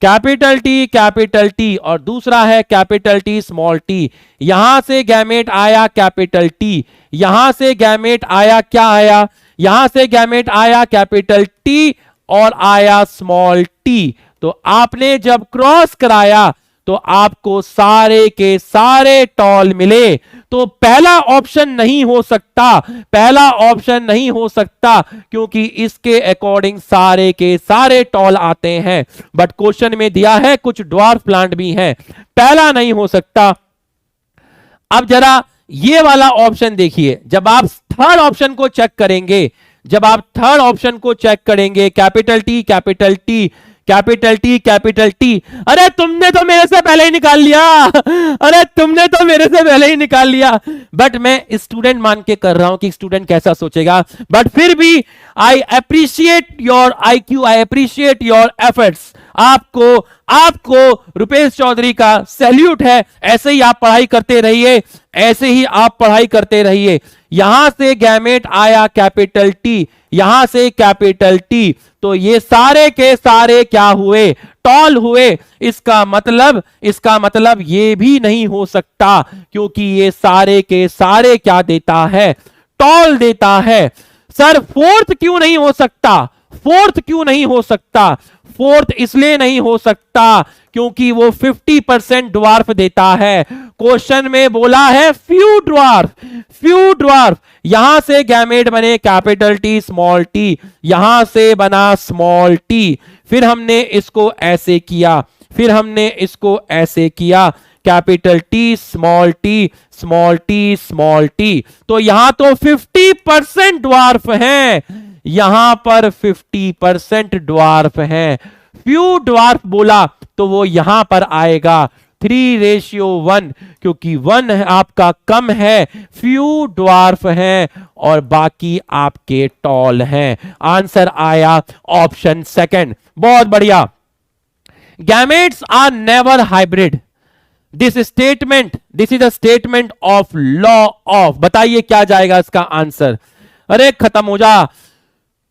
कैपिटल टी और दूसरा है कैपिटल टी स्मॉल टी, यहां से गैमेट आया कैपिटल टी, यहां से गैमेट आया, क्या आया? यहां से गैमेट आया कैपिटल टी और आया स्मॉल टी। तो आपने जब क्रॉस कराया तो आपको सारे के सारे टॉल मिले। तो पहला ऑप्शन नहीं हो सकता, पहला ऑप्शन नहीं हो सकता, क्योंकि इसके अकॉर्डिंग सारे के सारे टॉल आते हैं। बट क्वेश्चन में दिया है कुछ ड्वार्फ प्लांट भी हैं, पहला नहीं हो सकता। अब जरा ये वाला ऑप्शन देखिए, जब आप थर्ड ऑप्शन को चेक करेंगे, जब आप थर्ड ऑप्शन को चेक करेंगे, capital T capital T capital T capital T, अरे तुमने तो मेरे से पहले ही निकाल लिया, अरे तुमने तो मेरे से पहले ही निकाल लिया। बट मैं स्टूडेंट मान के कर रहा हूं कि स्टूडेंट कैसा सोचेगा, बट फिर भी I appreciate your IQ, I appreciate your efforts. आपको रुपेश चौधरी का सैल्यूट है। ऐसे ही आप पढ़ाई करते रहिए, ऐसे ही आप पढ़ाई करते रहिए। यहां से गैमेट आया कैपिटल टी, यहां से कैपिटल टी, तो ये सारे के सारे क्या हुए? टॉल हुए। इसका मतलब ये भी नहीं हो सकता, क्योंकि ये सारे के सारे क्या देता है? टॉल देता है। सर फोर्थ क्यों नहीं हो सकता? फोर्थ क्यों नहीं हो सकता? फोर्थ इसलिए नहीं हो सकता क्योंकि वो 50% ड्वार्फ देता है। क्वेश्चन में बोला है फ्यू ड्वार्फ, फ्यू ड्वार्फ। यहां से गैमेट बने कैपिटल टी स्मॉल टी, यहां से बना स्मॉल टी, फिर हमने इसको ऐसे किया, फिर हमने इसको ऐसे किया, capital T small T small T small T. तो यहां तो 50% ड्वार्फ हैं, यहां पर 50% ड्वार्फ हैं। फ्यू ड्वार्फ बोला तो वो यहां पर आएगा 3:1, क्योंकि 1 आपका कम है, फ्यू ड्वार्फ हैं और बाकी आपके टॉल हैं। आंसर आया ऑप्शन सेकंड। बहुत बढ़िया। Gametes are never hybrid. This is a statement of law of, बताइए क्या जाएगा इसका आंसर? अरे खत्म हो जा,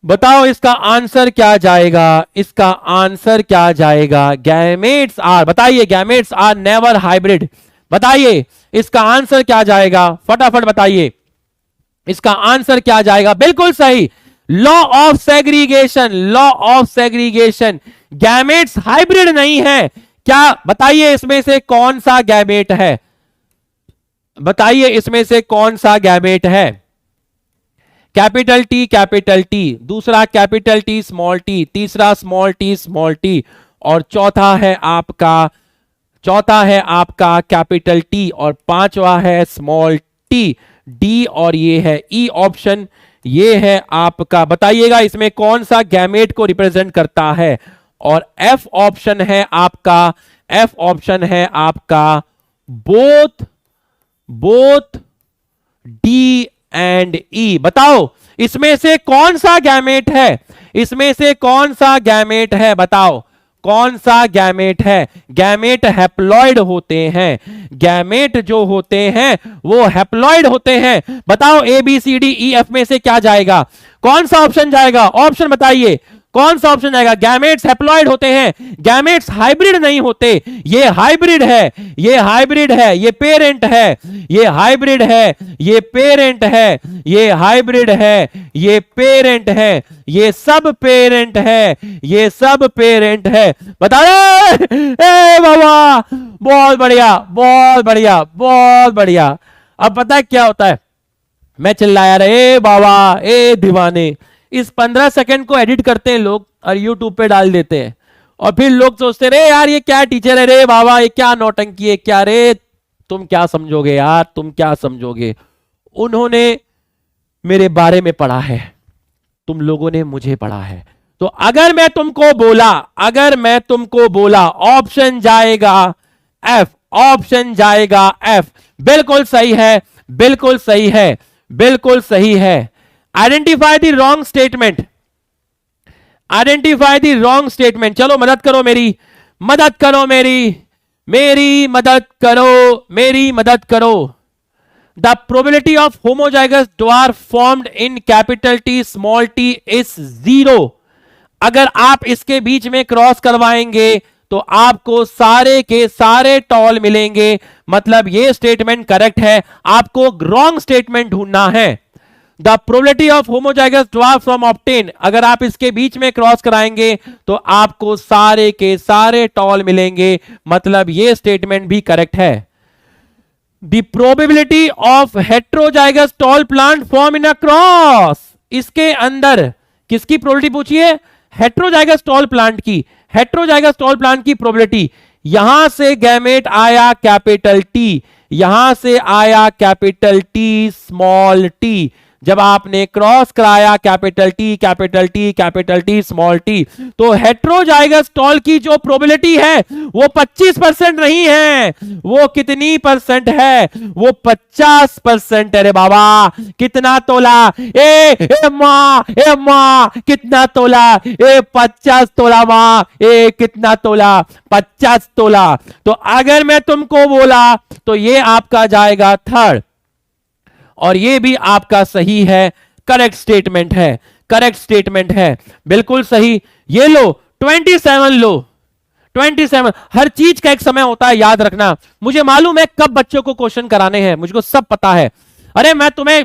बताओ इसका आंसर क्या जाएगा? इसका आंसर क्या जाएगा? गैमेट्स आर, बताइए गैमेट्स आर नेवर हाइब्रिड, बताइए इसका आंसर क्या जाएगा? फटाफट बताइए। इसका आंसर क्या जाएगा? बिल्कुल सही, law of segregation, law of segregation. Gametes hybrid नहीं है। क्या बताइए इसमें से कौन सा गैमेट है? बताइए इसमें से कौन सा गैमेट है? कैपिटल टी, दूसरा कैपिटल टी स्मॉल टी, तीसरा स्मॉल टी और चौथा है आपका कैपिटल टी और पांचवा है स्मॉल टी, डी और ये है ई ऑप्शन। ये है आपका, बताइएगा इसमें कौन सा गैमेट को रिप्रेजेंट करता है? और एफ ऑप्शन है आपका बोथ डी एंड ई। बताओ इसमें से कौन सा गैमेट है? इसमें से कौन सा गैमेट है? बताओ कौन सा गैमेट है? गैमेट हैप्लॉइड होते हैं। गैमेट जो होते हैं वो हैप्लॉइड होते हैं। बताओ A B C D E F में से क्या जाएगा? कौन सा ऑप्शन जाएगा? ऑप्शन बताइए, कौन सा ऑप्शन जाएगा? गैमेट्स हैप्लॉइड होते हैं, गैमेट्स हाइब्रिड नहीं होते। ये हाइब्रिड है, ये हाइब्रिड है, ये पेरेंट है, ये हाइब्रिड है, ये पेरेंट है, ये हाइब्रिड है, ये पेरेंट है, ये सब पेरेंट है, ये सब पेरेंट है। बता रहे? ए बाबा, बहुत बढ़िया, बहुत बढ़िया, बहुत बढ़िया। अब पता है क्या होता है? मैं चिल्लाया रहे बाबा ए दीवाने। इस 15 सेकंड को एडिट करते हैं लोग और यूट्यूब पे डाल देते हैं और फिर लोग सोचते रे यार ये क्या टीचर है रे बाबा, ये क्या नौटंकी है, क्या रे तुम क्या समझोगे यार, तुम क्या समझोगे। उन्होंने मेरे बारे में पढ़ा है, तुम लोगों ने मुझे पढ़ा है। तो अगर मैं तुमको बोला ऑप्शन जाएगा एफ, ऑप्शन जाएगा एफ। बिल्कुल सही है, बिल्कुल सही है, बिल्कुल सही है। Identify the wrong statement, identify the wrong statement. चलो मदद करो मेरी, मदद करो मेरी मदद करो, मेरी मदद करो। The probability of homozygous dwarf formed in capital T small T is 0। अगर आप इसके बीच में क्रॉस करवाएंगे तो आपको सारे के सारे टॉल मिलेंगे, मतलब ये स्टेटमेंट करेक्ट है। आपको रॉन्ग स्टेटमेंट ढूंढना है। The probability of homozygous dwarf from obtain, अगर आप इसके बीच में क्रॉस कराएंगे तो आपको सारे के सारे टॉल मिलेंगे, मतलब ये स्टेटमेंट भी करेक्ट है। The probability of heterozygous tall plant form in a cross, इसके अंदर किसकी प्रोबेबिलिटी पूछी है? हेट्रोजाइगस टॉल प्लांट की। हेट्रोजाइगस टॉल प्लांट की प्रोबेबिलिटी, यहां से गैमेट आया कैपिटल टी, यहां से आया कैपिटल टी स्मॉल टी। जब आपने क्रॉस कराया capital T capital T capital T small T, तो हेट्रोजाइगस टॉल की जो प्रोबेबिलिटी है वो 25% नहीं है। वो कितनी परसेंट है? वो 50% है रे बाबा। कितना तोला? ए माँ कितना तोला? 50 तोला माँ। कितना तोला? 50 तोला। तो अगर मैं तुमको बोला तो ये आपका जाएगा थर्ड और ये भी आपका सही है, करेक्ट स्टेटमेंट है, करेक्ट स्टेटमेंट है, बिल्कुल सही। ये लो 27 लो, 27। हर चीज का एक समय होता है, याद रखना। मुझे मालूम है कब बच्चों को क्वेश्चन कराने हैं, मुझको सब पता है। अरे मैं तुम्हें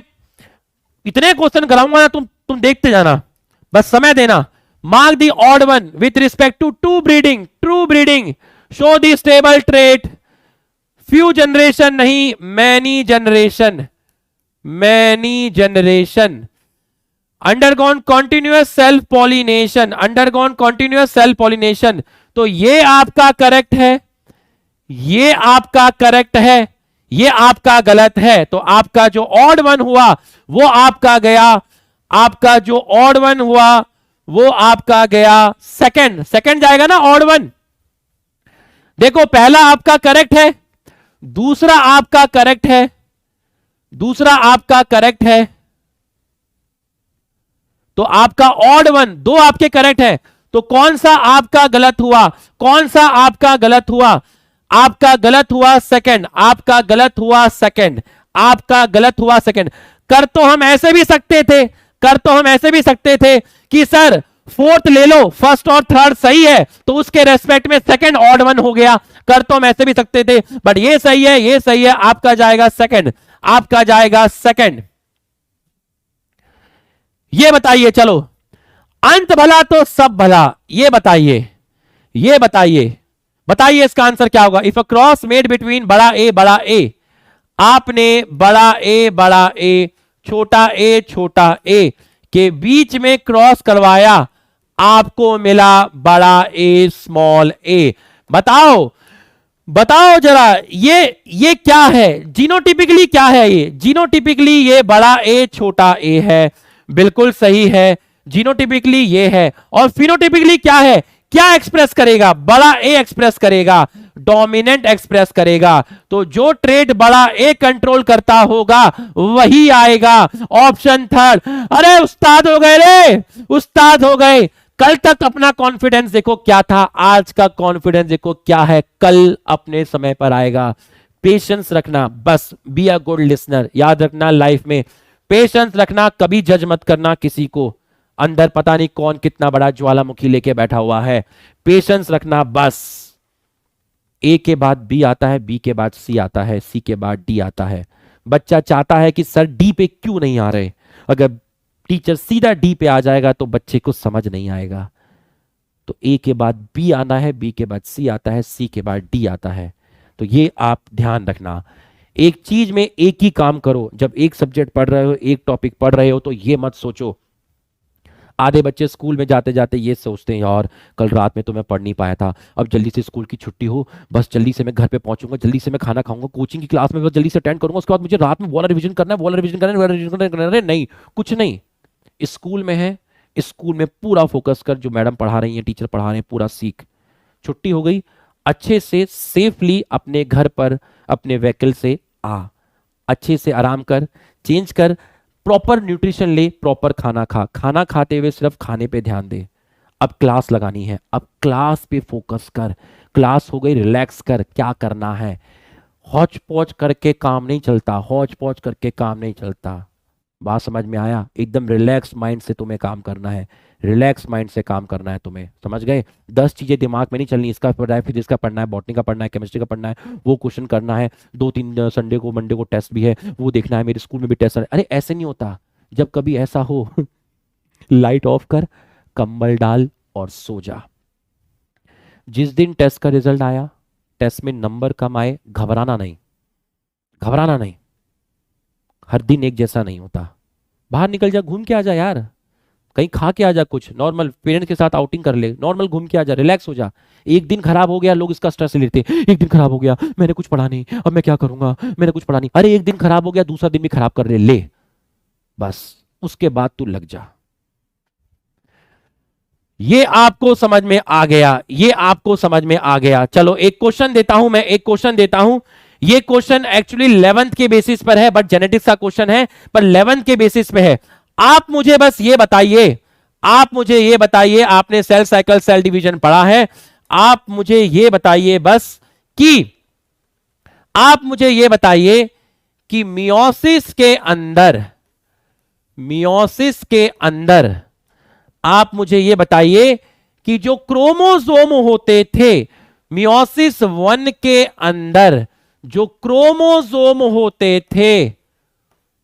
इतने क्वेश्चन कराऊंगा ना, तुम देखते जाना, बस समय देना। Mark the odd one with respect to true breeding, show the stable trait. Few generation नहीं, many generation, many generation. Undergone continuous self pollination, undergone continuous self pollination. तो ये आपका करेक्ट है, ये आपका करेक्ट है, ये आपका गलत है। तो आपका जो ऑड वन हुआ वो आपका गया, आपका जो ऑड वन हुआ वो आपका गया सेकंड। सेकंड जाएगा ना ऑड वन। देखो पहला आपका करेक्ट है, दूसरा आपका करेक्ट है, दूसरा आपका करेक्ट है, तो आपका ऑड वन, दो आपके करेक्ट है। तो कौन सा आपका गलत हुआ? कौन सा आपका गलत हुआ? आपका गलत हुआ सेकंड, आपका गलत हुआ सेकंड, आपका गलत हुआ सेकंड। कर तो हम ऐसे भी सकते थे, कर तो हम ऐसे भी सकते थे कि सर फोर्थ ले लो, फर्स्ट और थर्ड सही है तो उसके रेस्पेक्ट में सेकंड ऑड वन हो गया। कर तो हम ऐसे भी सकते थे, बट ये सही है, ये सही है। आपका जाएगा सेकंड, आपका जाएगा सेकंड। ये बताइए, चलो अंत भला तो सब भला, ये बताइए, ये बताइए, बताइए इसका आंसर क्या होगा। If a cross made between बड़ा ए, आपने बड़ा ए छोटा ए के बीच में क्रॉस करवाया, आपको मिला बड़ा ए स्मॉल ए। बताओ बताओ जरा, ये क्या है जीनोटिपिकली, क्या है ये जीनोटिपिकली? ये बड़ा ए छोटा ए है, बिल्कुल सही है, जीनोटिपिकली ये है। और फिनोटिपिकली क्या है, क्या एक्सप्रेस करेगा? बड़ा ए एक्सप्रेस करेगा, डोमिनेंट एक्सप्रेस करेगा। तो जो ट्रेड बड़ा ए कंट्रोल करता होगा वही आएगा, ऑप्शन थर्ड। अरे उस्ताद हो गए रे, उस्ताद हो गए। कल तक अपना कॉन्फिडेंस देखो क्या था, आज का कॉन्फिडेंस देखो क्या है, कल अपने समय पर आएगा। पेशेंस रखना, बस बी अ गुड लिसनर। याद रखना लाइफ में पेशेंस रखना, कभी जज मत करना किसी को, अंदर पता नहीं कौन कितना बड़ा ज्वालामुखी लेके बैठा हुआ है। पेशेंस रखना बस। ए के बाद बी आता है, बी के बाद सी आता है, सी के बाद डी आता है। बच्चा चाहता है कि सर डी पे क्यों नहीं आ रहे, अगर टीचर सीधा डी पे आ जाएगा तो बच्चे को समझ नहीं आएगा। तो ए के बाद बी आना है, बी के बाद सी आता है, सी के बाद डी आता है। तो ये आप ध्यान रखना, एक चीज में एक ही काम करो। जब एक सब्जेक्ट पढ़ रहे हो, एक टॉपिक पढ़ रहे हो, तो ये मत सोचो। आधे बच्चे स्कूल में जाते जाते ये सोचते हैं, यार कल रात में तो मैं पढ़ नहीं पाया था, अब जल्दी से स्कूल की छुट्टी हो, बस जल्दी से मैं घर पे पहुंचूंगा, जल्दी से मैं खाना खाऊंगा, कोचिंग की क्लास में बस जल्दी से अटेंड करूंगा, उसके बाद मुझे रात में वाला रिवीजन करना है, वाला रिवीजन करना है, वाला रिवीजन करना है। नहीं, कुछ नहीं। स्कूल में है, स्कूल में पूरा फोकस कर, जो मैडम पढ़ा रही है, टीचर पढ़ा रहे हैं, पूरा सीख। छुट्टी हो गई, अच्छे से सेफली अपने घर पर अपने व्हीकल से आ, अच्छे से आराम कर, चेंज कर, प्रॉपर न्यूट्रिशन ले, प्रॉपर खाना खा, खाना खाते हुए सिर्फ खाने पे ध्यान दे। अब क्लास लगानी है, अब क्लास पे फोकस कर। क्लास हो गई, रिलैक्स कर, क्या करना है। हौच पौच करके काम नहीं चलता, हौच पौच करके काम नहीं चलता। बात समझ में आया? एकदम रिलैक्स माइंड से तुम्हें काम करना है, रिलैक्स माइंड से काम करना है तुम्हें, समझ गए? 10 चीजें दिमाग में नहीं चलनी, इसका पढ़ना है, फिर इसका पढ़ना है, बॉटनी का पढ़ना है, केमिस्ट्री का पढ़ना है, वो क्वेश्चन करना है, 2-3 संडे को मंडे को टेस्ट भी है, वो देखना है, मेरे स्कूल में भी टेस्ट है। अरे ऐसे नहीं होता। जब कभी ऐसा हो लाइट ऑफ कर, कंबल डाल और सो जा। जिस दिन टेस्ट का रिजल्ट आया, टेस्ट में नंबर कम आए, घबराना नहीं, घबराना नहीं। हर दिन एक जैसा नहीं होता। बाहर निकल जा, घूम के आ जा यार, कहीं खा के आ जा, कुछ नॉर्मल पेरेंट्स के साथ आउटिंग कर ले, नॉर्मल घूम के आ जा, रिलैक्स हो जा। एक दिन खराब हो गया, लोग इसका स्ट्रेस लेते, एक दिन खराब हो गया, मैंने कुछ पढ़ा नहीं, अब मैं क्या करूंगा, मैंने कुछ पढ़ा नहीं। अरे एक दिन खराब हो गया, दूसरा दिन भी खराब कर ले, बस उसके बाद तू लग जा। ये आपको समझ में आ गया, ये आपको समझ में आ गया। चलो एक क्वेश्चन देता हूं, मैं एक क्वेश्चन देता हूं। ये क्वेश्चन एक्चुअली 11th के बेसिस पर है, बट जेनेटिक्स का क्वेश्चन है, पर 11th के बेसिस पे है। आप मुझे बस ये बताइए, आप मुझे ये बताइए, आपने सेल साइकिल सेल डिवीजन पढ़ा है, आप मुझे ये बताइए बस कि, आप मुझे ये बताइए कि मियोसिस के अंदर, मियोसिस के अंदर आप मुझे ये बताइए कि जो क्रोमोसोम होते थे मियोसिस 1 के अंदर, जो क्रोमोसोम होते थे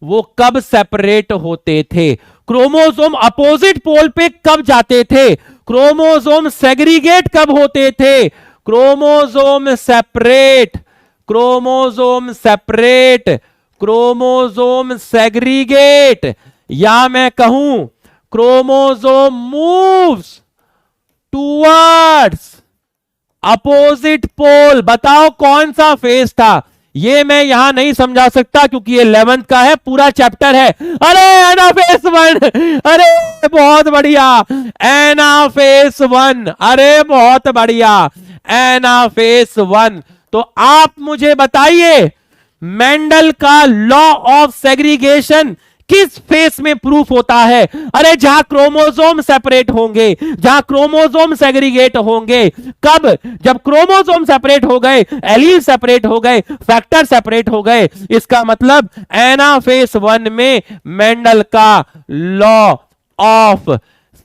वो कब सेपरेट होते थे? क्रोमोसोम अपोजिट पोल पे कब जाते थे? क्रोमोसोम सेग्रीगेट कब होते थे? Chromosome separate, chromosome separate, chromosome segregate, या मैं कहूं chromosome moves towards opposite pole. बताओ कौन सा फेज था? ये मैं यहां नहीं समझा सकता क्योंकि ये 11th का है, पूरा चैप्टर है। अरे एनाफेस 1, अरे बहुत बढ़िया, एनाफेस 1, अरे बहुत बढ़िया, एनाफेस 1। तो आप मुझे बताइए मेंडल का लॉ ऑफ सेग्रीगेशन किस फेस में प्रूफ होता है? अरे जहां क्रोमोसोम सेपरेट होंगे, जहां क्रोमोसोम सेग्रीगेट होंगे। कब? जब क्रोमोसोम सेपरेट हो गए, एलील सेपरेट हो गए, फैक्टर सेपरेट हो गए। इसका मतलब एनाफेस 1 में मेंडल का लॉ ऑफ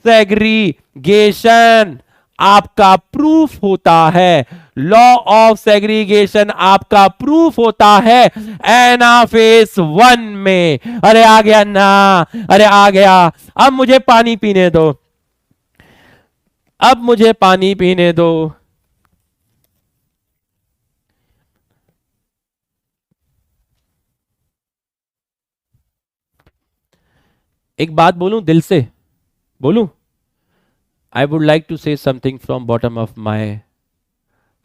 सेग्रीगेशन आपका प्रूफ होता है। लॉ ऑफ सेग्रीगेशन आपका प्रूफ होता है एनाफेज 1 में। अरे आ गया ना, अरे आ गया। अब मुझे पानी पीने दो, अब मुझे पानी पीने दो। एक बात बोलूं, दिल से बोलूं, I would like to say something from bottom of my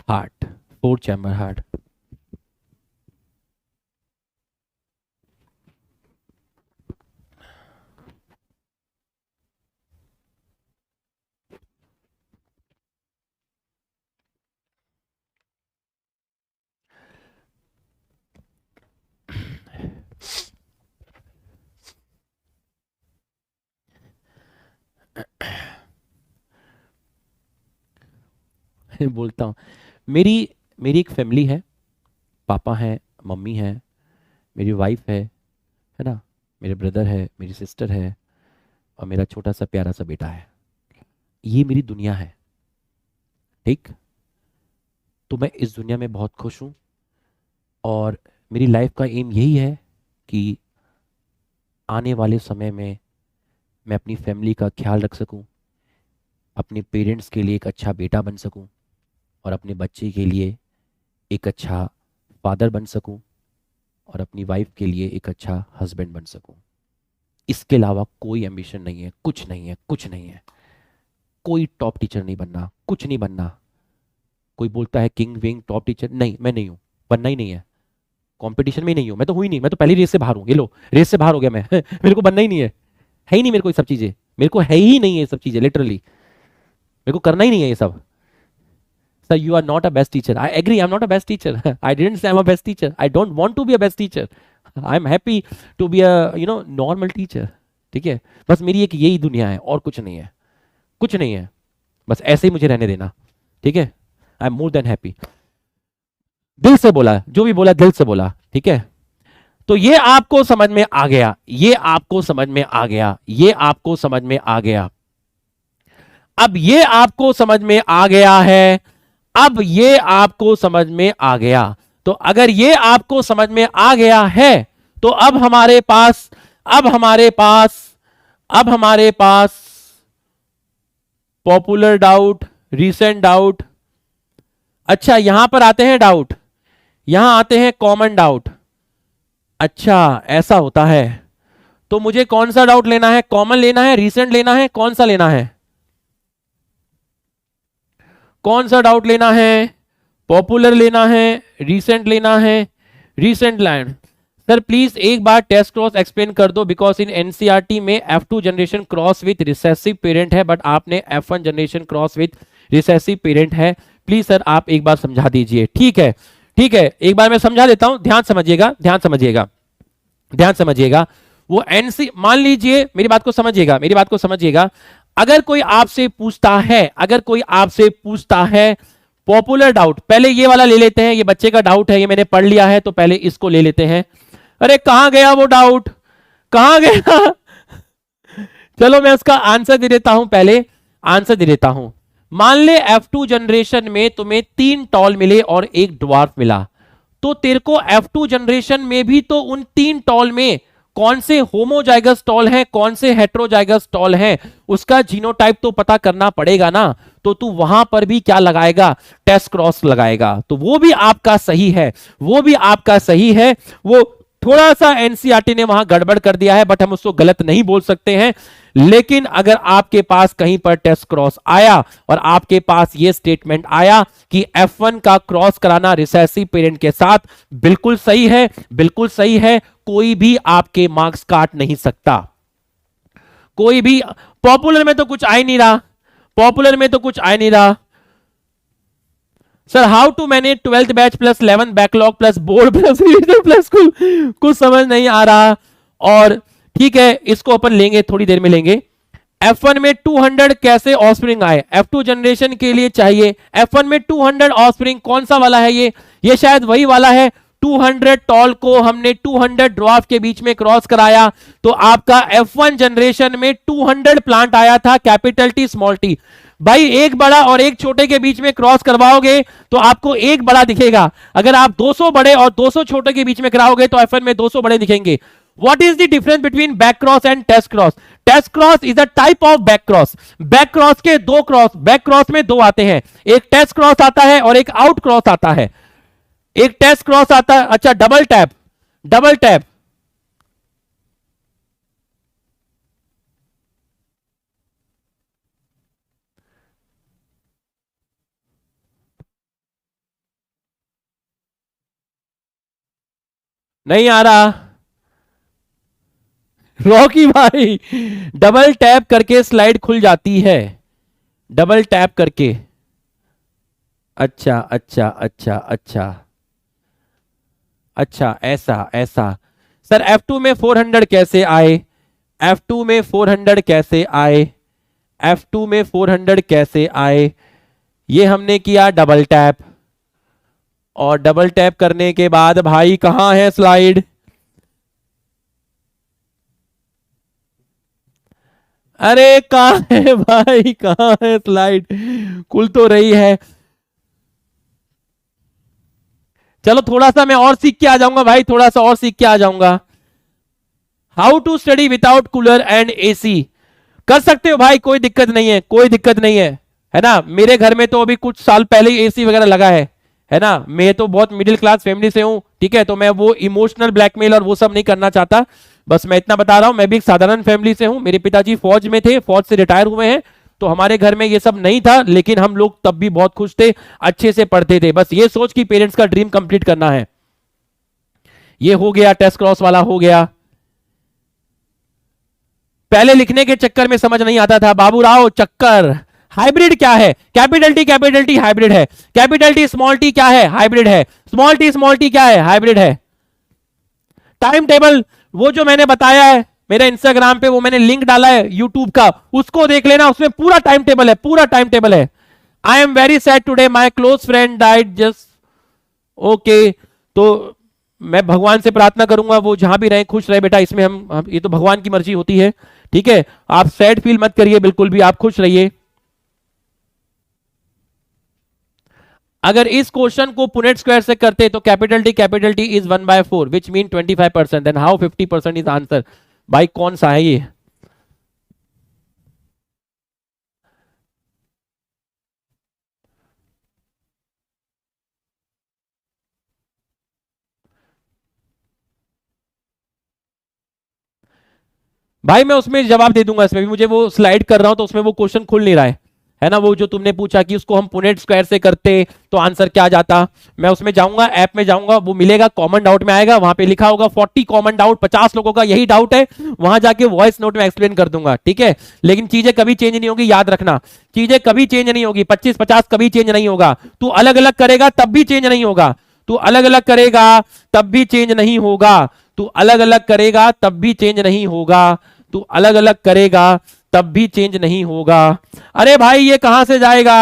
heart, fourth chamber heart. बोलता हूं, मेरी मेरी एक फैमिली है, पापा है, मम्मी है, मेरी वाइफ है ना, मेरे ब्रदर है, मेरी सिस्टर है, और मेरा छोटा सा प्यारा सा बेटा है। ये मेरी दुनिया है, ठीक। तो मैं इस दुनिया में बहुत खुश हूं, और मेरी लाइफ का एम यही है कि आने वाले समय में मैं अपनी फैमिली का ख्याल रख सकूं, अपने पेरेंट्स के लिए एक अच्छा बेटा बन सकूं, और अपने बच्चे के लिए एक अच्छा फादर बन सकूं, और अपनी वाइफ के लिए एक अच्छा हस्बैंड बन सकूं। इसके अलावा कोई एम्बिशन नहीं है, कुछ नहीं है, कुछ नहीं है। कोई टॉप टीचर नहीं बनना, कुछ नहीं बनना। कोई बोलता है किंग विंग टॉप टीचर, नहीं, मैं नहीं हूं, बनना ही नहीं है। कंपटीशन में ही नहीं हूं, मैं तो हुई नहीं, मैं तो पहली रेस से बाहर हूं। ये लो, रेस से बाहर हो गया मैं। मेरे को बनना ही नहीं है ही नहीं मेरे को ये सब चीजें, मेरे को है ही नहीं ये सब चीजें, लिटरली मेरे को करना ही नहीं है ये सब। Sir, you are not a best teacher. I agree, I'm not a best teacher. I didn't say I'm a best teacher. I don't want to be a best teacher. I'm happy to be a normal teacher. ठीक है, बस मेरी एक यही दुनिया है, और कुछ नहीं है, कुछ नहीं है। बस ऐसे ही मुझे रहने देना, ठीक है। I am more than happy. दिल से बोला, जो भी बोला दिल से बोला, ठीक है। तो ये आपको समझ में आ गया, ये आपको समझ में आ गया, ये आपको समझ में आ गया। अब ये आपको समझ में आ गया है, अब ये आपको समझ में आ गया। तो अगर ये आपको समझ में आ गया है, तो अब हमारे पास पॉपुलर डाउट, रीसेंट डाउट, अच्छा यहां पर आते हैं डाउट, यहां आते हैं कॉमन डाउट। अच्छा ऐसा होता है, तो मुझे कौन सा डाउट लेना है? कॉमन लेना है, रीसेंट लेना है, कौन सा लेना है? कौन सा डाउट लेना है? पॉपुलर लेना है, रीसेंट लेना है? Recent land. सर प्लीज एक बार टेस्ट क्रॉस एक्सप्लेन कर दो, बिकॉज इन एनसीईआरटी में F2 generation cross with recessive parent है, बट आपने F1 generation cross with recessive parent है। प्लीज सर आप एक बार समझा दीजिए। ठीक है, ठीक है, एक बार मैं समझा देता हूं, ध्यान समझिएगा, ध्यान समझिएगा, ध्यान समझिएगा। वो एनसी, मान लीजिए, मेरी बात को समझिएगा, मेरी बात को समझिएगा। अगर कोई आपसे पूछता है, अगर कोई आपसे पूछता है पॉपुलर डाउट, पहले ये वाला ले लेते हैं, ये बच्चे का डाउट है, ये मैंने पढ़ लिया है, तो पहले इसको ले लेते हैं। अरे कहां गया वो डाउट, कहां गया? चलो मैं उसका आंसर दे देता हूं, पहले आंसर दे देता हूं। मान ले F2 जनरेशन में तुम्हें 3 टॉल मिले और 1 ड्वार्फ मिला, तो तेरे को F2 जनरेशन में भी तो उन 3 टॉल में कौन से होमोजाइगस टॉल हैं, कौन से हेट्रोजाइगस टॉल हैं, उसका जीनोटाइप तो पता करना पड़ेगा ना। तो तू वहां पर भी क्या लगाएगा? टेस्ट क्रॉस लगाएगा। तो वो भी आपका सही है, वो भी आपका सही है। वो थोड़ा सा एनसीईआरटी ने वहां गड़बड़ कर दिया है, बट हम उसको गलत नहीं बोल सकते हैं। लेकिन अगर आपके पास कहीं पर टेस्ट क्रॉस आया और आपके पास यह स्टेटमेंट आया कि F1 का क्रॉस कराना रिसेसिव पेरेंट के साथ, बिल्कुल सही है, बिल्कुल सही है। कोई भी आपके मार्क्स काट नहीं सकता, कोई भी। पॉपुलर में तो कुछ आ ही नहीं रहा, पॉपुलर में तो कुछ आ ही नहीं रहा। Sir how to manage 12th batch plus 11 backlog plus board plus regional plus school, कुछ समझ नहीं आ रहा। और ठीक है, इसको अपन लेंगे, थोड़ी देर में लेंगे। F1 में 200 कैसे ऑफस्प्रिंग आए? F2 जनरेशन के लिए चाहिए। F1 में 200 ऑफस्प्रिंग कौन सा वाला है? ये शायद वही वाला है। 200 टॉल को हमने 200 ड्वार्फ के बीच में क्रॉस कराया, तो आपका F1 जनरेशन में 200 प्लांट आया था, कैपिटल टी स्मॉल टी। भाई एक बड़ा और एक छोटे के बीच में क्रॉस करवाओगे तो आपको एक बड़ा दिखेगा। अगर आप 200 बड़े और 200 छोटे के बीच में कराओगे तो FN में 200 बड़े दिखेंगे। What is the difference between back cross and test cross? Test cross is a type of back cross. back cross के दो क्रॉस, back cross में दो आते हैं, एक टेस्ट क्रॉस आता है और एक आउट क्रॉस आता है। एक टेस्ट क्रॉस आता है, अच्छा डबल टैप, डबल टैप, नहीं आ रहा रॉकी भाई। डबल टैप करके स्लाइड खुल जाती है, डबल टैप करके। अच्छा अच्छा अच्छा अच्छा अच्छा, ऐसा ऐसा। सर F2 में 400 कैसे आए? F2 में 400 कैसे आए? F2 में 400 कैसे आए? ये हमने किया डबल टैप, और डबल टैप करने के बाद भाई कहां है स्लाइड? अरे कहां है भाई, कहां है स्लाइड? खुल तो रही है। चलो थोड़ा सा मैं और सीख के आ जाऊंगा भाई, थोड़ा सा और सीख के आ जाऊंगा। How to study without cooler and AC. कर सकते हो भाई, कोई दिक्कत नहीं है, कोई दिक्कत नहीं है ना। मेरे घर में तो अभी कुछ साल पहले ही एसी वगैरह लगा है ना। मैं तो बहुत मिडिल क्लास फैमिली से हूं, ठीक है, तो मैं वो इमोशनल ब्लैकमेल और वो सब नहीं करना चाहता। बस मैं इतना बता रहा हूं, मैं भी एक साधारण फैमिली से हूं। मेरे पिताजी फौज में थे, फौज से रिटायर हुए हैं, तो हमारे घर में ये सब नहीं था, लेकिन हम लोग तब भी बहुत खुश थे, अच्छे से पढ़ते थे, बस ये सोच कि पेरेंट्स का ड्रीम कंप्लीट करना है। ये हो गया, टेस्ट क्रॉस वाला हो गया। पहले लिखने के चक्कर में समझ नहीं आता था बाबूराव, चक्कर। हाइब्रिड क्या है? कैपिटल टी हाइब्रिड है। कैपिटल टी स्मॉल टी क्या है? हाइब्रिड है। स्मॉल टी क्या है? हाइब्रिड है। टाइम टेबल वो जो मैंने बताया है मेरे इंस्टाग्राम पे, वो मैंने लिंक डाला है यूट्यूब का, उसको देख लेना, उसमें पूरा टाइम टेबल है, पूरा टाइम टेबल है। I am very sad today, my close friend died just. Okay, तो मैं भगवान से प्रार्थना करूंगा वो जहां भी रहे खुश रहे बेटा। इसमें हम ये तो भगवान की मर्जी होती है, ठीक है। आप सैड फील मत करिए बिल्कुल भी, आप खुश रहिए। अगर इस क्वेश्चन को पुनेट स्क्वायर से करते तो capital T is 1/4 which mean 25%, then how 50% is answer? भाई कौन सा है ये? भाई मैं उसमें जवाब दे दूंगा, इसमें भी मुझे वो स्लाइड कर रहा हूं तो उसमें वो क्वेश्चन खुल नहीं रहा है ना। वो जो तुमने पूछा कि उसको हम पुनेट स्क्वायर से करते तो आंसर क्या जाता, मैं उसमें जाऊंगा, ऐप में जाऊंगा, वो मिलेगा, कॉमन डाउट में आएगा, वहां पे लिखा होगा 40 कॉमन डाउट, 50 लोगों का यही डाउट है, वहां जाके वॉइस नोट में एक्सप्लेन कर दूंगा, ठीक है। लेकिन चीजें कभी चेंज नहीं होगी, याद रखना, चीजें कभी चेंज नहीं होगी। 25-50 कभी चेंज नहीं होगा। तू अलग अलग करेगा तब भी चेंज नहीं होगा, तू अलग अलग करेगा तब भी चेंज नहीं होगा, तू अलग अलग करेगा तब भी चेंज नहीं होगा, तू अलग अलग करेगा तब भी चेंज नहीं होगा। अरे भाई ये कहां से जाएगा,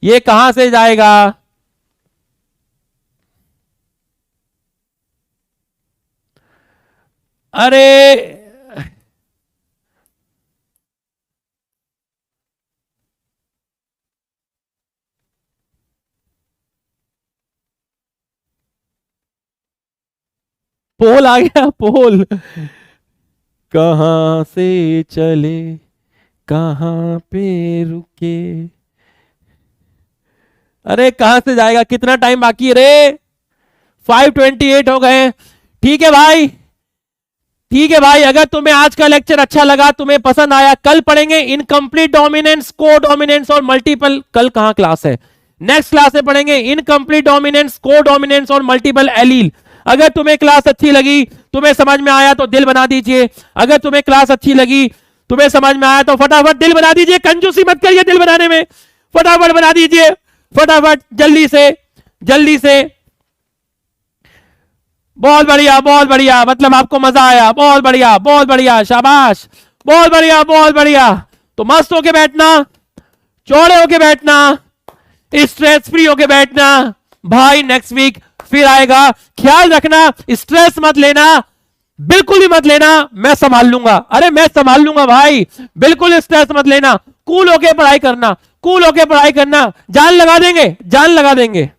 ये कहां से जाएगा? अरे पोल आ गया, पोल। कहां से चले, कहां पे रुके? अरे कहां से जाएगा, कितना टाइम बाकी है रे? 5:28 हो गए। ठीक है भाई, ठीक है भाई, अगर तुम्हें आज का लेक्चर अच्छा लगा, तुम्हें पसंद आया, कल पढ़ेंगे इनकम्प्लीट डोमिनेंस, को डोमिनेंस और मल्टीपल। कल कहां क्लास है? नेक्स्ट क्लास में पढ़ेंगे इनकम्प्लीट डोमिनेंस, को डोमिनेंस और मल्टीपल एलील। अगर तुम्हें क्लास अच्छी लगी, तुम्हें समझ में आया तो दिल बना दीजिए। अगर तुम्हें क्लास अच्छी लगी, तुम्हें समझ में आया तो फटाफट दिल बना दीजिए, कंजूसी मत करिए दिल बनाने में, फटाफट बना दीजिए, फटाफट, जल्दी से, जल्दी से। बहुत बढ़िया, बहुत बढ़िया, मतलब आपको मजा आया, बहुत बढ़िया, बहुत बढ़िया, शाबाश, बहुत बढ़िया, बहुत बढ़िया। तो मस्त होके बैठना, चौड़े होके बैठना, स्ट्रेस फ्री होके बैठना। भाई नेक्स्ट वीक फिर आएगा, ख्याल रखना, स्ट्रेस मत लेना, बिल्कुल भी मत लेना, मैं संभाल लूंगा, अरे मैं संभाल लूंगा भाई, बिल्कुल स्ट्रेस मत लेना, कूल होके पढ़ाई करना, कूल होके पढ़ाई करना, जान लगा देंगे, जान लगा देंगे।